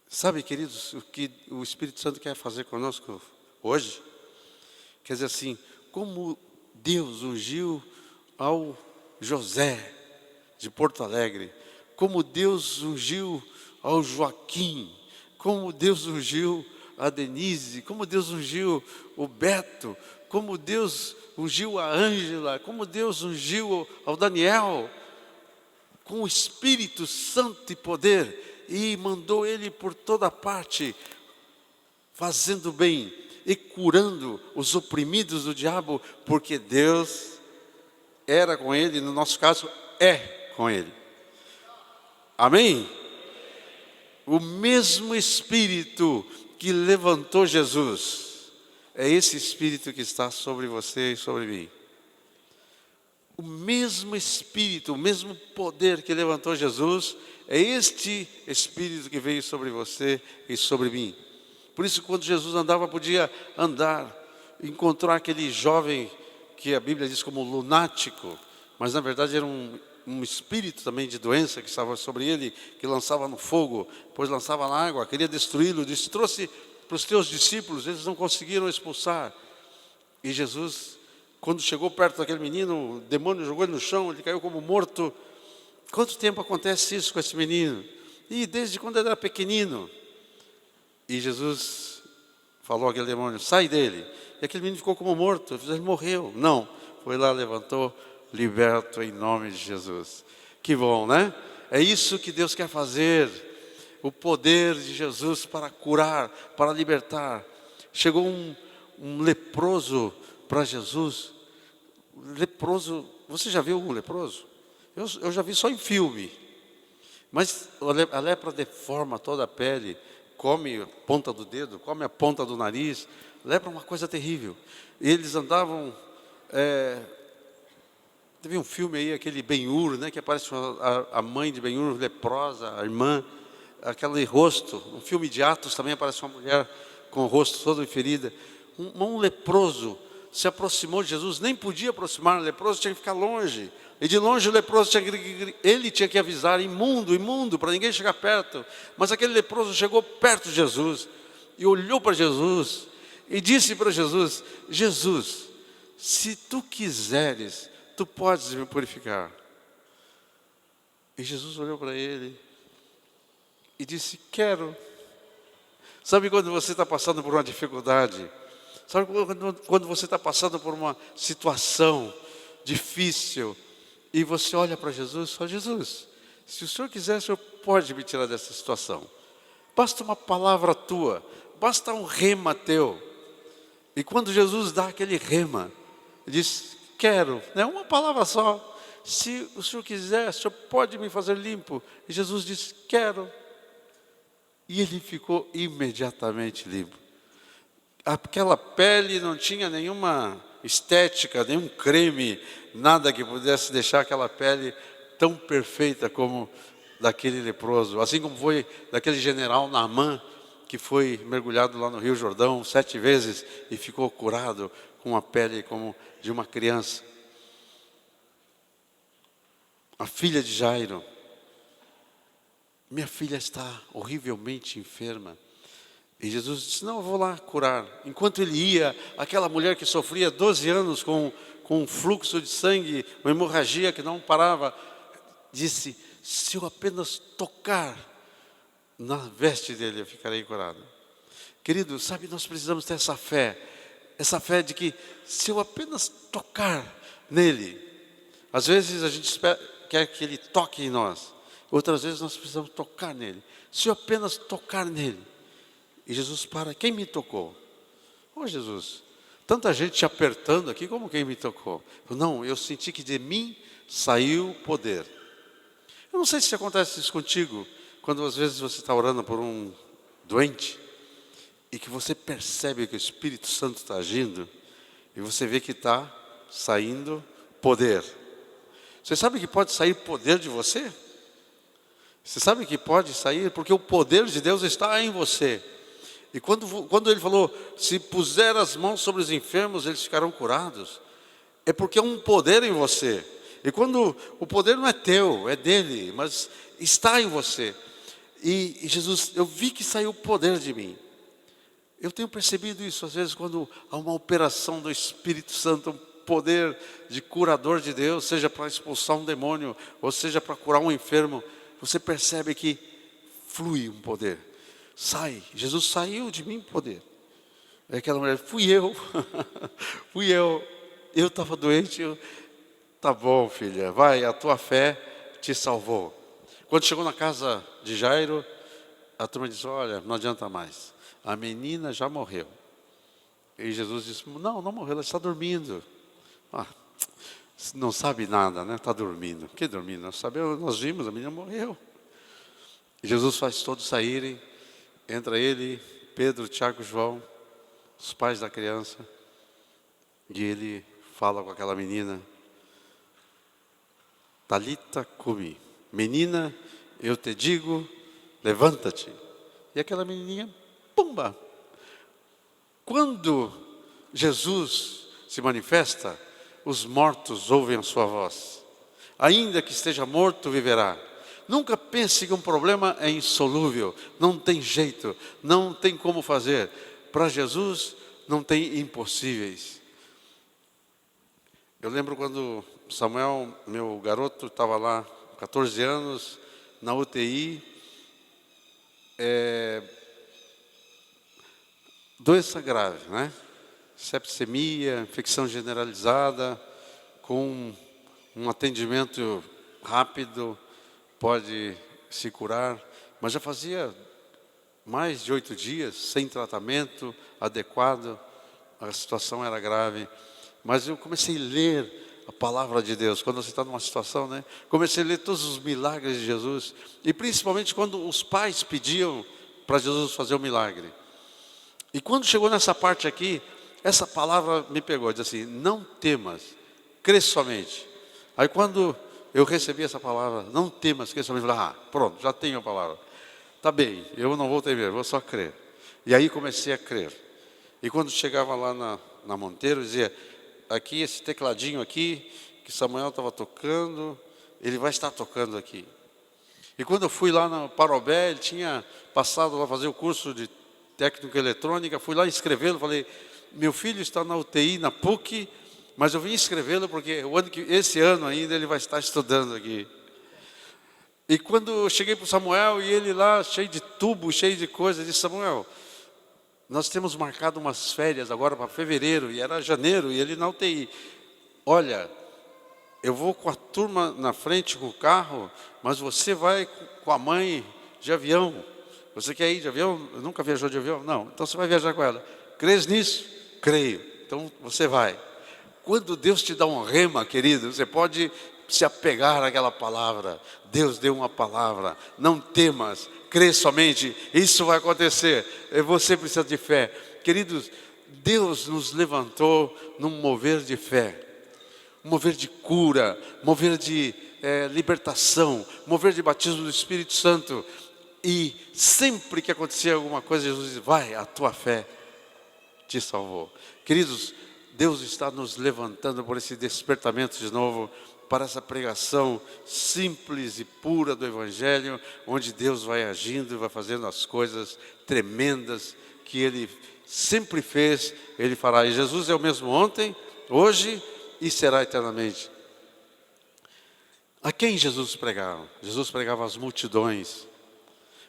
Sabe, queridos, o que o Espírito Santo quer fazer conosco hoje? Quer dizer assim, como Deus ungiu ao José de Porto Alegre, como Deus ungiu ao Joaquim, como Deus ungiu a Denise, como Deus ungiu o Beto, como Deus ungiu a Ângela, como Deus ungiu ao Daniel, com o Espírito Santo e poder, e mandou ele por toda parte, fazendo bem e curando os oprimidos do diabo, porque Deus era com ele, no nosso caso, é com ele. Amém? O mesmo Espírito que levantou Jesus, é esse Espírito que está sobre você e sobre mim. O mesmo Espírito, o mesmo poder que levantou Jesus, é este Espírito que veio sobre você e sobre mim. Por isso, quando Jesus andava, podia andar, encontrar aquele jovem que a Bíblia diz como lunático, mas na verdade era um espírito também de doença que estava sobre ele, que lançava no fogo, depois lançava na água, queria destruí-lo. Disse, trouxe para os teus discípulos, eles não conseguiram expulsar. E Jesus, quando chegou perto daquele menino, o demônio jogou ele no chão, ele caiu como morto. Quanto tempo acontece isso com esse menino? E desde quando ele era pequenino. E Jesus falou àquele demônio, sai dele. E aquele menino ficou como morto, ele morreu. Não, foi lá, levantou, liberto em nome de Jesus. Que bom, né? É isso que Deus quer fazer. O poder de Jesus para curar, para libertar. Chegou um leproso para Jesus. Leproso, você já viu um leproso? Eu já vi só em filme. Mas a lepra deforma toda a pele, come a ponta do dedo, come a ponta do nariz. Lepra é uma coisa terrível. Eles andavam... Teve um filme aí, aquele Ben-Hur, né, que aparece a mãe de Ben-Hur, leprosa, a irmã, aquele rosto. Um filme de Atos também aparece uma mulher com o rosto todo ferida. Um leproso se aproximou de Jesus, nem podia aproximar, o leproso tinha que ficar longe. E de longe o leproso tinha que avisar, imundo, imundo, para ninguém chegar perto. Mas aquele leproso chegou perto de Jesus e olhou para Jesus e disse para Jesus, Jesus, se tu quiseres, tu podes me purificar. E Jesus olhou para ele e disse, quero. Sabe quando você está passando por uma dificuldade? Sabe quando você está passando por uma situação difícil e você olha para Jesus e fala, Jesus, se o Senhor quiser, o Senhor pode me tirar dessa situação. Basta uma palavra tua, basta um rema teu. E quando Jesus dá aquele rema, ele diz, quero, é uma palavra só. Se o Senhor quiser, o Senhor pode me fazer limpo. E Jesus disse, quero. E ele ficou imediatamente limpo. Aquela pele não tinha nenhuma estética, nenhum creme, nada que pudesse deixar aquela pele tão perfeita como daquele leproso. Assim como foi daquele general Naamã, que foi mergulhado lá no Rio Jordão 7 vezes e ficou curado com a pele como de uma criança. A filha de Jairo: minha filha está horrivelmente enferma. E Jesus disse: não, eu vou lá curar. Enquanto ele ia, aquela mulher que sofria 12 anos com um fluxo de sangue, uma hemorragia que não parava, disse: se eu apenas tocar na veste dele, eu ficarei curado. Querido, sabe, nós precisamos ter essa fé de que se eu apenas tocar nele, às vezes a gente quer que ele toque em nós, outras vezes nós precisamos tocar nele. Se eu apenas tocar nele, e Jesus para: quem me tocou? Oh, Jesus, tanta gente te apertando aqui, como quem me tocou? Não, eu senti que de mim saiu poder. Eu não sei se acontece isso contigo, quando às vezes você está orando por um doente, e que você percebe que o Espírito Santo está agindo, e você vê que está saindo poder. Você sabe que pode sair poder de você? Você sabe que pode sair, porque o poder de Deus está em você. E quando ele falou: se puser as mãos sobre os enfermos, eles ficarão curados, é porque é um poder em você. E quando o poder não é teu, é dele, mas está em você. E Jesus: eu vi que saiu o poder de mim. Eu tenho percebido isso, às vezes, quando há uma operação do Espírito Santo, um poder de curador de Deus, seja para expulsar um demônio, ou seja para curar um enfermo, você percebe que flui um poder. Sai, Jesus saiu de mim poder. É aquela mulher: fui eu, eu estava doente. Tá bom, filha, vai, a tua fé te salvou. Quando chegou na casa de Jairo, a turma disse: olha, não adianta mais, a menina já morreu. E Jesus disse: não morreu, ela está dormindo. Não sabe nada, né? Está dormindo. Que dormindo? Nós vimos, a menina morreu. E Jesus faz todos saírem. Entra ele, Pedro, Tiago e João, os pais da criança, e ele fala com aquela menina: Talita cumi, menina, eu te digo, levanta-te. E aquela menininha, pumba! Quando Jesus se manifesta, os mortos ouvem a sua voz. Ainda que esteja morto, viverá. Nunca pense que um problema é insolúvel, não tem jeito, não tem como fazer. Para Jesus não tem impossíveis. Eu lembro quando Samuel, meu garoto, estava lá, 14 anos, na UTI, doença grave, né? Sepsemia, infecção generalizada, com um atendimento rápido, pode se curar, mas já fazia mais de 8 dias sem tratamento adequado, a situação era grave. Mas eu comecei a ler a palavra de Deus, quando você está numa situação, né? Comecei a ler todos os milagres de Jesus, e principalmente quando os pais pediam para Jesus fazer o milagre. E quando chegou nessa parte aqui, essa palavra me pegou, diz assim: não temas, crê somente. Aí quando eu recebi essa palavra, não temas, crê somente, eu falei: pronto, já tenho a palavra. Tá bem, eu não vou temer, vou só crer. E aí comecei a crer. E quando chegava lá na Monteiro, dizia: aqui, esse tecladinho aqui, que Samuel estava tocando, ele vai estar tocando aqui. E quando eu fui lá no Parobé, ele tinha passado lá fazer o curso de técnica eletrônica, fui lá inscrevê-lo, falei: meu filho está na UTI, na PUC, mas eu vim inscrevê-lo porque esse ano ainda ele vai estar estudando aqui. E quando eu cheguei para o Samuel, e ele lá, cheio de tubo, cheio de coisa, disse: Samuel, nós temos marcado umas férias agora para fevereiro, e era janeiro, e ele na UTI. Olha, eu vou com a turma na frente com o carro, mas você vai com a mãe de avião. Você quer ir de avião? Nunca viajou de avião? Não, então você vai viajar com ela. Crês nisso? Creio. Então você vai. Quando Deus te dá um rema, querido, você pode se apegar àquela palavra. Deus deu uma palavra: não temas, crê somente, isso vai acontecer. Você precisa de fé. Queridos, Deus nos levantou num mover de fé, um mover de cura, mover de libertação, mover de batismo do Espírito Santo. E sempre que acontecia alguma coisa, Jesus dizia: vai, a tua fé te salvou. Queridos, Deus está nos levantando por esse despertamento de novo, para essa pregação simples e pura do Evangelho, onde Deus vai agindo e vai fazendo as coisas tremendas que Ele sempre fez, Ele fará. E Jesus é o mesmo ontem, hoje e será eternamente. A quem Jesus pregava? Jesus pregava às multidões.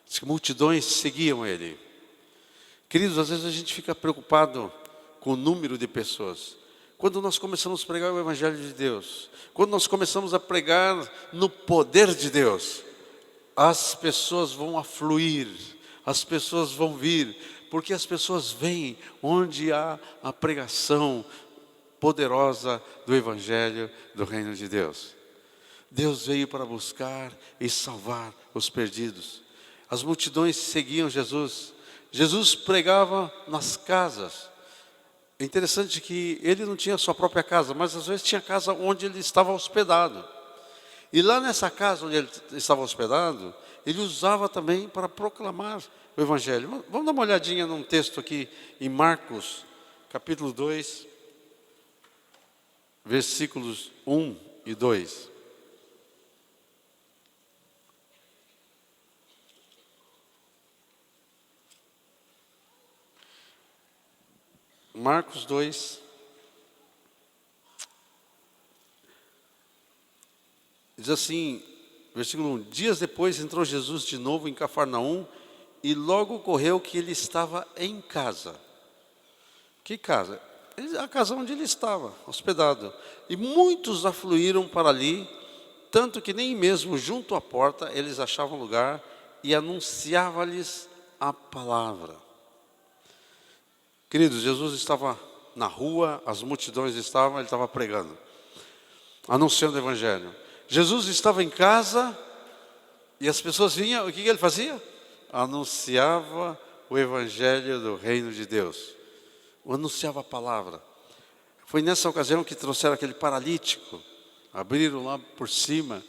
As multidões seguiam Ele. Queridos, às vezes a gente fica preocupado com o número de pessoas. Quando nós começamos a pregar o Evangelho de Deus, quando nós começamos a pregar no poder de Deus, as pessoas vão afluir, as pessoas vão vir, porque as pessoas vêm onde há a pregação poderosa do Evangelho do Reino de Deus. Deus veio para buscar e salvar os perdidos. As multidões seguiam Jesus. Jesus pregava nas casas. É interessante que ele não tinha sua própria casa, mas às vezes tinha casa onde ele estava hospedado. E lá nessa casa onde ele estava hospedado, ele usava também para proclamar o Evangelho. Vamos dar uma olhadinha num texto aqui em Marcos, capítulo 2, versículos 1 e 2. Marcos 2, diz assim, versículo 1: Dias depois entrou Jesus de novo em Cafarnaum, e logo ocorreu que ele estava em casa. Que casa? A casa onde ele estava, hospedado. E muitos afluíram para ali, tanto que nem mesmo junto à porta eles achavam lugar, e anunciava-lhes a palavra. Queridos, Jesus estava na rua, as multidões estavam, ele estava pregando, anunciando o Evangelho. Jesus estava em casa e as pessoas vinham, o que ele fazia? Anunciava o Evangelho do Reino de Deus, anunciava a palavra. Foi nessa ocasião que trouxeram aquele paralítico, abriram lá por cima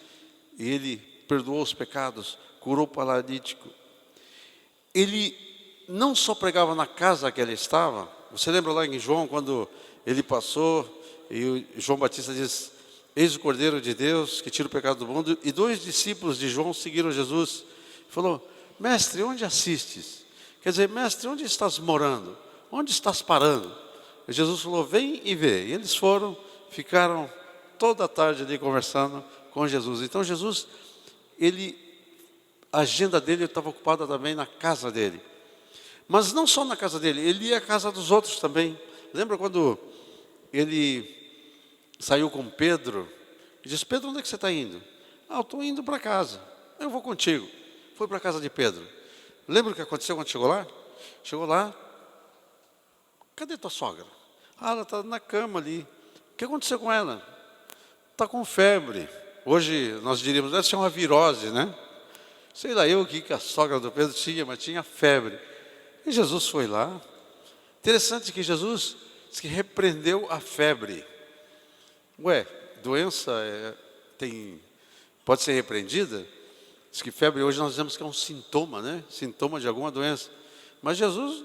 e ele perdoou os pecados, curou o paralítico. Ele não só pregava na casa que ele estava. Você lembra lá em João, quando ele passou e o João Batista diz: Eis o Cordeiro de Deus que tira o pecado do mundo. E 2 discípulos de João seguiram Jesus. Falou: Mestre, onde assistes? Quer dizer, mestre, onde estás morando? Onde estás parando? E Jesus falou: vem e vê. E eles foram, ficaram toda a tarde ali conversando com Jesus. Então Jesus, a agenda dele estava ocupada também na casa dele. Mas não só na casa dele, ele ia à casa dos outros também. Lembra quando ele saiu com Pedro e disse: Pedro, onde é que você está indo? Eu estou indo para casa. Eu vou contigo. Foi para a casa de Pedro. Lembra o que aconteceu quando chegou lá? Chegou lá: cadê tua sogra? Ela está na cama ali. O que aconteceu com ela? Está com febre. Hoje nós diríamos, deve ser uma virose, né? Sei lá eu o que a sogra do Pedro tinha, mas tinha febre. E Jesus foi lá. Interessante que Jesus disse que repreendeu a febre. Ué, doença pode ser repreendida? Diz que febre hoje nós dizemos que é um sintoma, né? Sintoma de alguma doença. Mas Jesus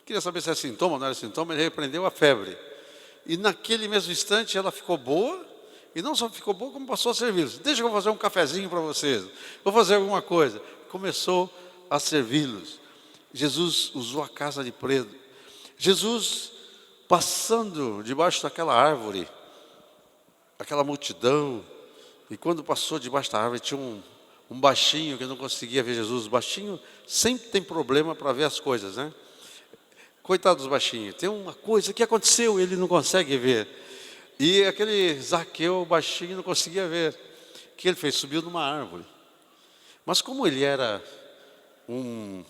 queria saber se era sintoma ou não era sintoma, ele repreendeu a febre. E naquele mesmo instante ela ficou boa, e não só ficou boa, como passou a servi-los. Deixa que eu vou fazer um cafezinho para vocês, vou fazer alguma coisa. Começou a servi-los. Jesus usou a casa de Pedro. Jesus, passando debaixo daquela árvore, aquela multidão, e quando passou debaixo da árvore, tinha um baixinho que não conseguia ver Jesus. O baixinho sempre tem problema para ver as coisas, né? Coitado dos baixinhos, tem uma coisa que aconteceu, ele não consegue ver. E aquele Zaqueu, o baixinho, não conseguia ver. O que ele fez? Subiu numa árvore. Mas como ele era um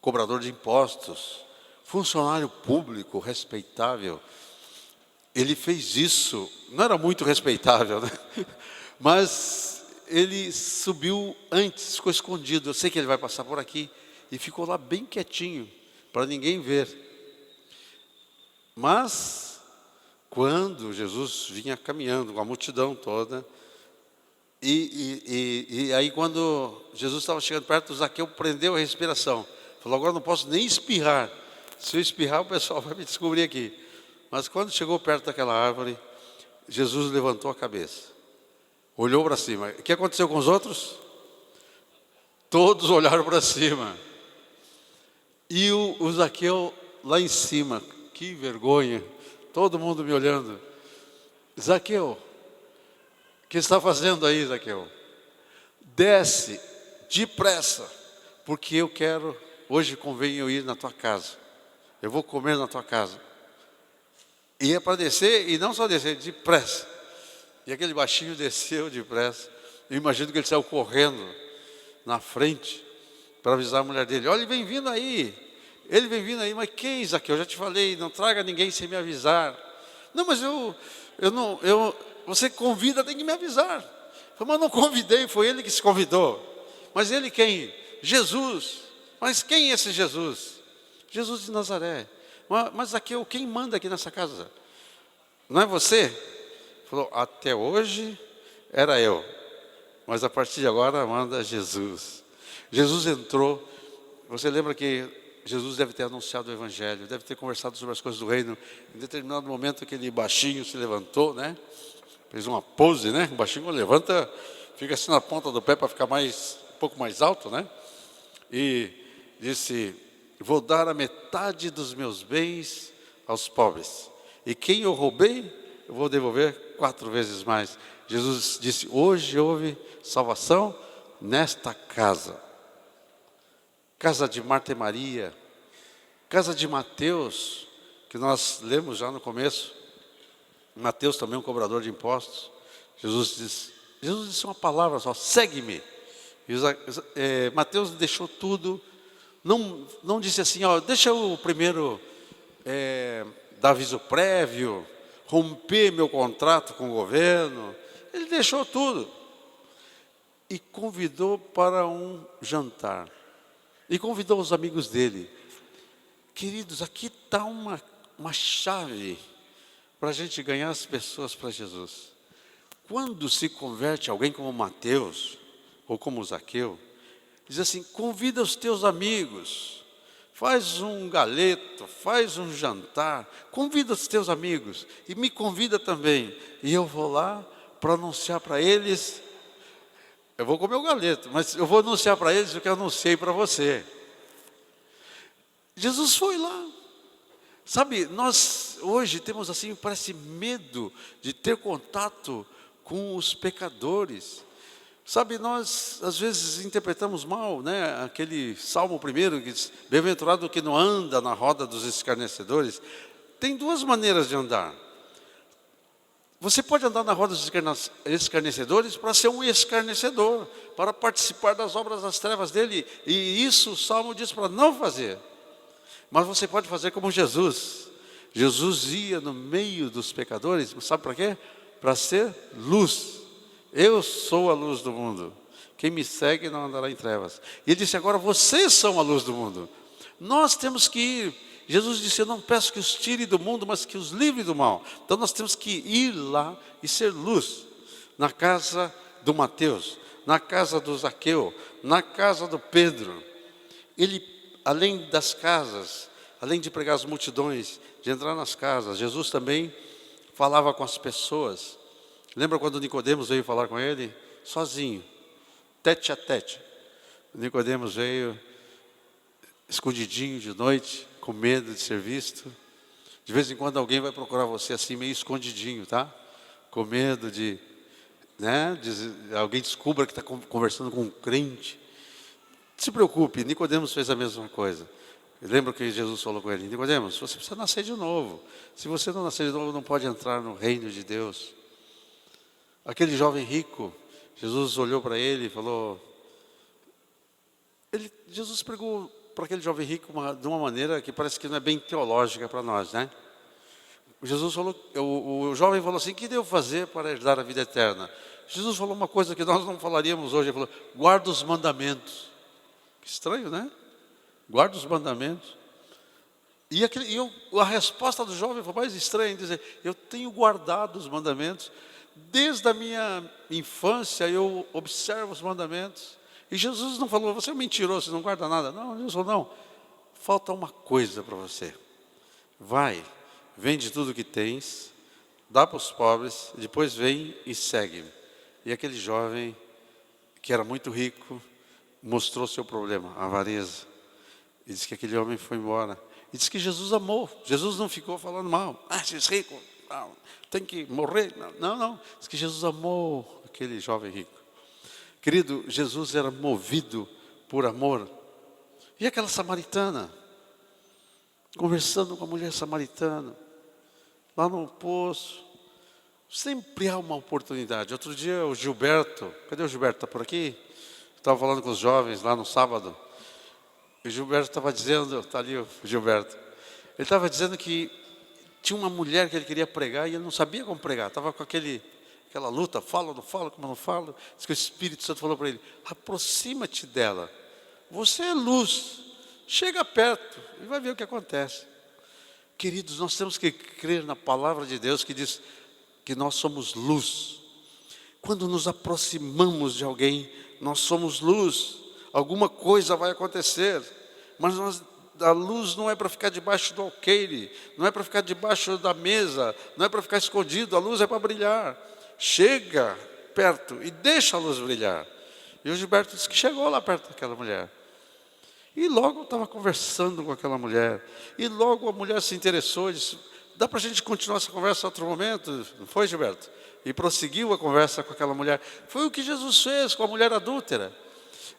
cobrador de impostos, funcionário público respeitável, ele fez isso. Não era muito respeitável, né? Mas ele subiu antes, ficou escondido. Eu sei que ele vai passar por aqui. E ficou lá bem quietinho, para ninguém ver. Mas quando Jesus vinha caminhando com a multidão toda, e aí quando Jesus estava chegando perto, Zaqueu prendeu a respiração. Falou: agora não posso nem espirrar. Se eu espirrar, o pessoal vai me descobrir aqui. Mas quando chegou perto daquela árvore, Jesus levantou a cabeça, olhou para cima. O que aconteceu com os outros? Todos olharam para cima. E o Zaqueu lá em cima, que vergonha, todo mundo me olhando. Zaqueu, o que está fazendo aí, Zaqueu? Desce depressa, porque eu quero, hoje convém eu ir na tua casa. Eu vou comer na tua casa. E é para descer, e não só descer, depressa. E aquele baixinho desceu depressa. Eu imagino que ele saiu correndo na frente para avisar a mulher dele: olha, ele vem vindo aí. Ele vem vindo aí. Mas quem, Zaqueu? Eu já te falei, não traga ninguém sem me avisar. Não, mas você convida, tem que me avisar. Mas eu não convidei, foi ele que se convidou. Mas ele quem? Jesus. Mas quem é esse Jesus? Jesus de Nazaré. Mas Zaqueu, quem manda aqui nessa casa? Não é você? Falou: até hoje era eu, mas a partir de agora manda Jesus. Jesus entrou. Você lembra que Jesus deve ter anunciado o Evangelho, deve ter conversado sobre as coisas do reino. Em determinado momento aquele baixinho se levantou, né? Fez uma pose, né? O baixinho levanta, fica assim na ponta do pé para ficar um pouco mais alto, né? E disse: vou dar a metade dos meus bens aos pobres. E quem eu roubei, eu vou devolver 4 vezes mais. Jesus disse: hoje houve salvação nesta casa. Casa de Marta e Maria, casa de Mateus, que nós lemos já no começo. Mateus também é um cobrador de impostos. Jesus disse uma palavra só: segue-me. Mateus deixou tudo. Não disse assim: ó, deixa eu primeiro dar aviso prévio, romper meu contrato com o governo. Ele deixou tudo e convidou para um jantar. E convidou os amigos dele. Queridos, aqui está uma chave para a gente ganhar as pessoas para Jesus. Quando se converte alguém como Mateus ou como Zaqueu, diz assim: convida os teus amigos, faz um galeto, faz um jantar, convida os teus amigos e me convida também. E eu vou lá para anunciar para eles. Eu vou comer o galeto, mas eu vou anunciar para eles o que eu anunciei para você. Jesus foi lá. Sabe, nós hoje temos assim, parece medo de ter contato com os pecadores. Sabe, nós às vezes interpretamos mal, né? Aquele Salmo 1 que diz: bem-aventurado o que não anda na roda dos escarnecedores. Tem 2 maneiras de andar. Você pode andar na roda dos escarnecedores para ser um escarnecedor, para participar das obras das trevas dele. E isso o Salmo diz para não fazer. Mas você pode fazer como Jesus. Jesus ia no meio dos pecadores, sabe para quê? Para ser luz. Eu sou a luz do mundo. Quem me segue não andará em trevas. E ele disse: agora vocês são a luz do mundo. Nós temos que ir. Jesus disse: eu não peço que os tire do mundo, mas que os livre do mal. Então nós temos que ir lá e ser luz. Na casa do Mateus, na casa do Zaqueu, na casa do Pedro. Ele, além das casas, além de pregar as multidões, de entrar nas casas, Jesus também falava com as pessoas. Lembra quando Nicodemos veio falar com ele? Sozinho, tete a tete. Nicodemos veio escondidinho de noite, com medo de ser visto. De vez em quando alguém vai procurar você assim, meio escondidinho, tá? Com medo de alguém descubra que está conversando com um crente. Não se preocupe, Nicodemos fez a mesma coisa. Lembra que Jesus falou com ele: Nicodemos, você precisa nascer de novo. Se você não nascer de novo, não pode entrar no reino de Deus. Aquele jovem rico, Jesus olhou para ele e falou... Jesus pregou para aquele jovem rico de uma maneira que parece que não é bem teológica para nós, né? Jesus falou, o jovem falou assim: o que devo fazer para herdar a vida eterna? Jesus falou uma coisa que nós não falaríamos hoje. Ele falou: guarda os mandamentos. Que estranho, né? Guarda os mandamentos. E a resposta do jovem foi mais estranha, em dizer: eu tenho guardado os mandamentos. Desde a minha infância eu observo os mandamentos. E Jesus não falou: você é mentiroso, você não guarda nada. Não, Jesus falou: não, falta uma coisa para você. Vai, vende tudo que tens, dá para os pobres, e depois vem e segue-me. E aquele jovem, que era muito rico, mostrou seu problema, a avareza. E disse que aquele homem foi embora. E disse que Jesus amou. Jesus não ficou falando mal. Esses ricos, não, tem que morrer. Não, não. Diz que Jesus amou aquele jovem rico. Querido, Jesus era movido por amor. E aquela samaritana, conversando com a mulher samaritana, lá no poço. Sempre há uma oportunidade. Outro dia o Gilberto, cadê o Gilberto? Está por aqui? Estava falando com os jovens lá no sábado. O Gilberto estava dizendo, está ali o Gilberto. Ele estava dizendo que tinha uma mulher que ele queria pregar e ele não sabia como pregar. Estava com aquela luta, falo, não falo, como não falo. Diz que o Espírito Santo falou para ele, aproxima-te dela. Você é luz, chega perto e vai ver o que acontece. Queridos, nós temos que crer na palavra de Deus que diz que nós somos luz. Quando nos aproximamos de alguém, nós somos luz. Alguma coisa vai acontecer. Mas a luz não é para ficar debaixo do alqueire, não é para ficar debaixo da mesa, não é para ficar escondido, a luz é para brilhar. Chega perto e deixa a luz brilhar. E o Gilberto disse que chegou lá perto daquela mulher. E logo estava conversando com aquela mulher. E logo a mulher se interessou e disse, dá para a gente continuar essa conversa em outro momento? Não foi, Gilberto? E prosseguiu a conversa com aquela mulher. Foi o que Jesus fez com a mulher adúltera.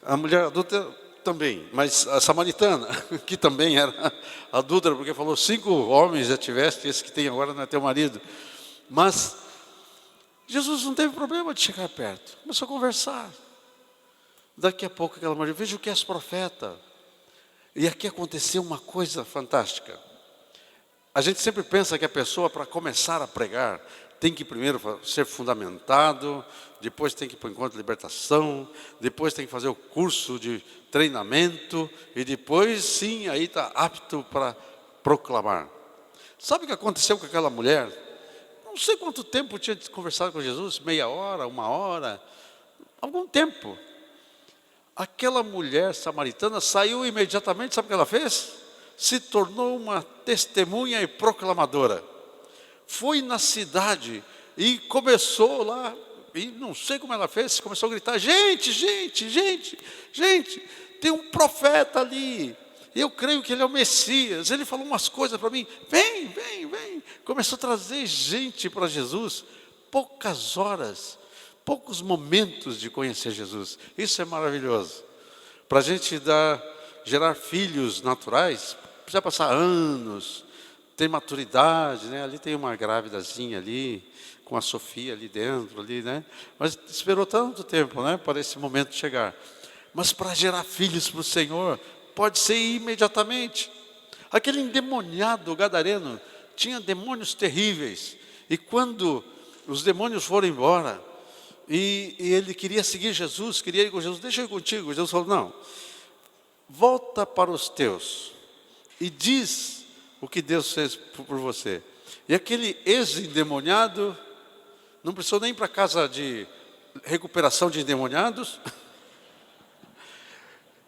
A mulher adúltera também, mas a samaritana, que também era adúltera, porque falou, 5 homens já tiveste, esse que tem agora não é teu marido. Mas Jesus não teve problema de chegar perto. Começou a conversar. Daqui a pouco aquela mulher, veja o que és profeta. E aqui aconteceu uma coisa fantástica. A gente sempre pensa que a pessoa, para começar a pregar, tem que primeiro ser fundamentado, depois tem que ir para o encontro de libertação, depois tem que fazer o curso de treinamento, e depois sim, aí está apto para proclamar. Sabe o que aconteceu com aquela mulher? Não sei quanto tempo tinha conversado com Jesus, meia hora, 1 hora, algum tempo. Aquela mulher samaritana saiu imediatamente, sabe o que ela fez? Se tornou uma testemunha e proclamadora. Foi na cidade e começou lá, e não sei como ela fez, começou a gritar, gente, tem um profeta ali, eu creio que ele é o Messias, ele falou umas coisas para mim, vem. Começou a trazer gente para Jesus, poucas horas, poucos momentos de conhecer Jesus. Isso é maravilhoso. Para a gente gerar filhos naturais, precisa passar anos, ter maturidade, né? Ali tem uma grávidazinha ali, com a Sofia ali dentro, ali, né? Mas esperou tanto tempo, né? Para esse momento chegar. Mas para gerar filhos para o Senhor, pode ser imediatamente. Aquele endemoniado gadareno tinha demônios terríveis. E quando os demônios foram embora, e ele queria seguir Jesus, queria ir com Jesus, deixa eu ir contigo. Jesus falou, não, volta para os teus e diz o que Deus fez por você. E aquele ex-endemoniado não precisou nem para casa de recuperação de endemoniados.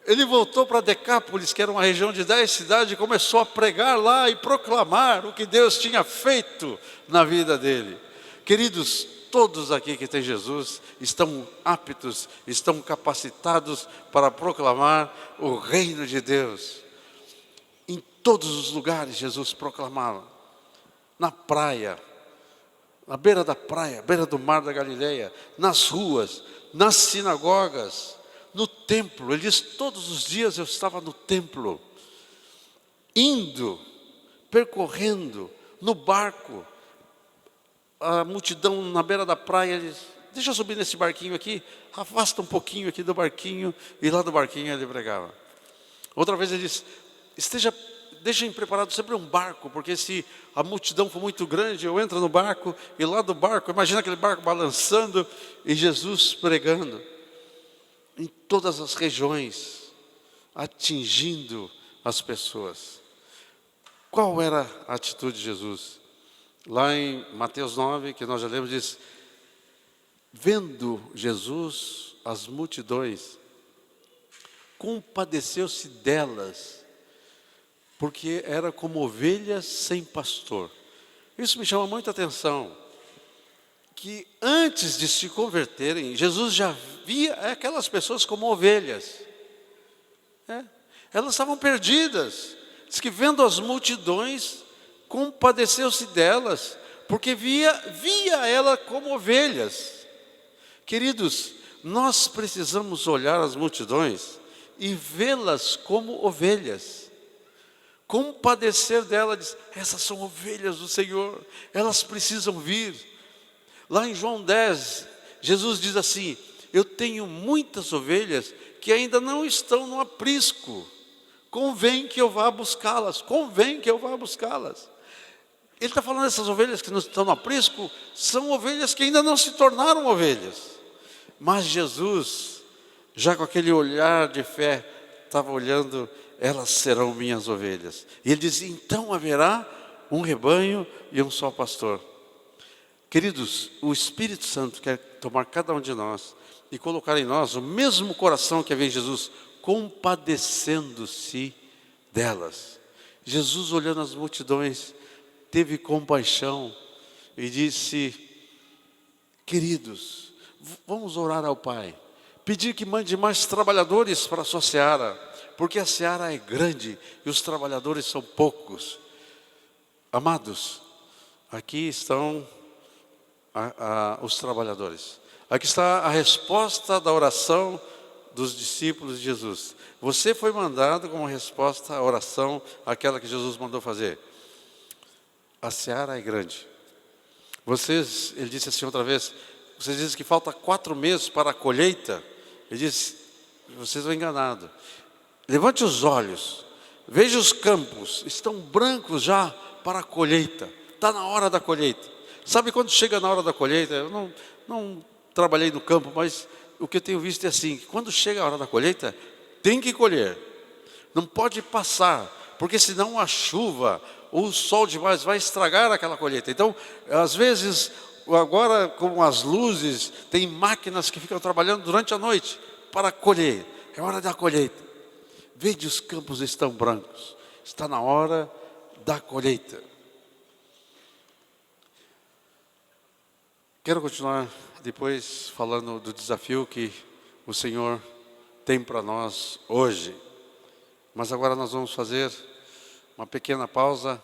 Ele voltou para Decápolis, que era uma região de 10 cidades, e começou a pregar lá e proclamar o que Deus tinha feito na vida dele. Queridos, todos aqui que têm Jesus estão aptos, estão capacitados para proclamar o reino de Deus. Em todos os lugares Jesus proclamava. Na praia, na beira da praia, beira do mar da Galileia, nas ruas, nas sinagogas, no templo. Ele diz, todos os dias eu estava no templo, indo, percorrendo, no barco. A multidão na beira da praia, ele diz, deixa eu subir nesse barquinho aqui, afasta um pouquinho aqui do barquinho, e lá do barquinho ele pregava. Outra vez ele diz, deixem preparado sempre um barco, porque se a multidão for muito grande, eu entro no barco, e lá do barco, imagina aquele barco balançando, e Jesus pregando, em todas as regiões, atingindo as pessoas. Qual era a atitude de Jesus? Lá em Mateus 9, que nós já lemos, diz, vendo Jesus as multidões, compadeceu-se delas, porque era como ovelhas sem pastor. Isso me chama muita atenção, que antes de se converterem, Jesus já via aquelas pessoas como ovelhas. Elas estavam perdidas. Diz que vendo as multidões, compadeceu-se delas, porque via ela como ovelhas. Queridos, nós precisamos olhar as multidões e vê-las como ovelhas. Compadecer delas, essas são ovelhas do Senhor, elas precisam vir. Lá em João 10, Jesus diz assim: eu tenho muitas ovelhas que ainda não estão no aprisco, convém que eu vá buscá-las, Ele está falando dessas ovelhas que não estão no aprisco, são ovelhas que ainda não se tornaram ovelhas. Mas Jesus, já com aquele olhar de fé, estava olhando, elas serão minhas ovelhas. E ele diz: então haverá um rebanho e um só pastor. Queridos, o Espírito Santo quer tomar cada um de nós e colocar em nós o mesmo coração que havia em Jesus, compadecendo-se delas. Jesus, olhando as multidões, teve compaixão e disse: queridos, vamos orar ao Pai, pedir que mande mais trabalhadores para a sua seara, porque a seara é grande e os trabalhadores são poucos. Amados, aqui estão os trabalhadores. Aqui está a resposta da oração dos discípulos de Jesus. Você foi mandado como resposta à oração, aquela que Jesus mandou fazer. A seara é grande. Ele disse assim outra vez, vocês dizem que falta 4 meses para a colheita. Ele disse: vocês estão enganados. Levante os olhos, veja os campos, estão brancos já para a colheita. Está na hora da colheita. Sabe quando chega na hora da colheita? Eu não trabalhei no campo, mas o que eu tenho visto é assim, que quando chega a hora da colheita, tem que colher. Não pode passar, porque senão a chuva ou o sol demais vai estragar aquela colheita. Então, às vezes, agora com as luzes, tem máquinas que ficam trabalhando durante a noite para colher. É hora da colheita. Veja, os campos estão brancos. Está na hora da colheita. Quero continuar depois falando do desafio que o Senhor tem para nós hoje. Mas agora nós vamos fazer uma pequena pausa.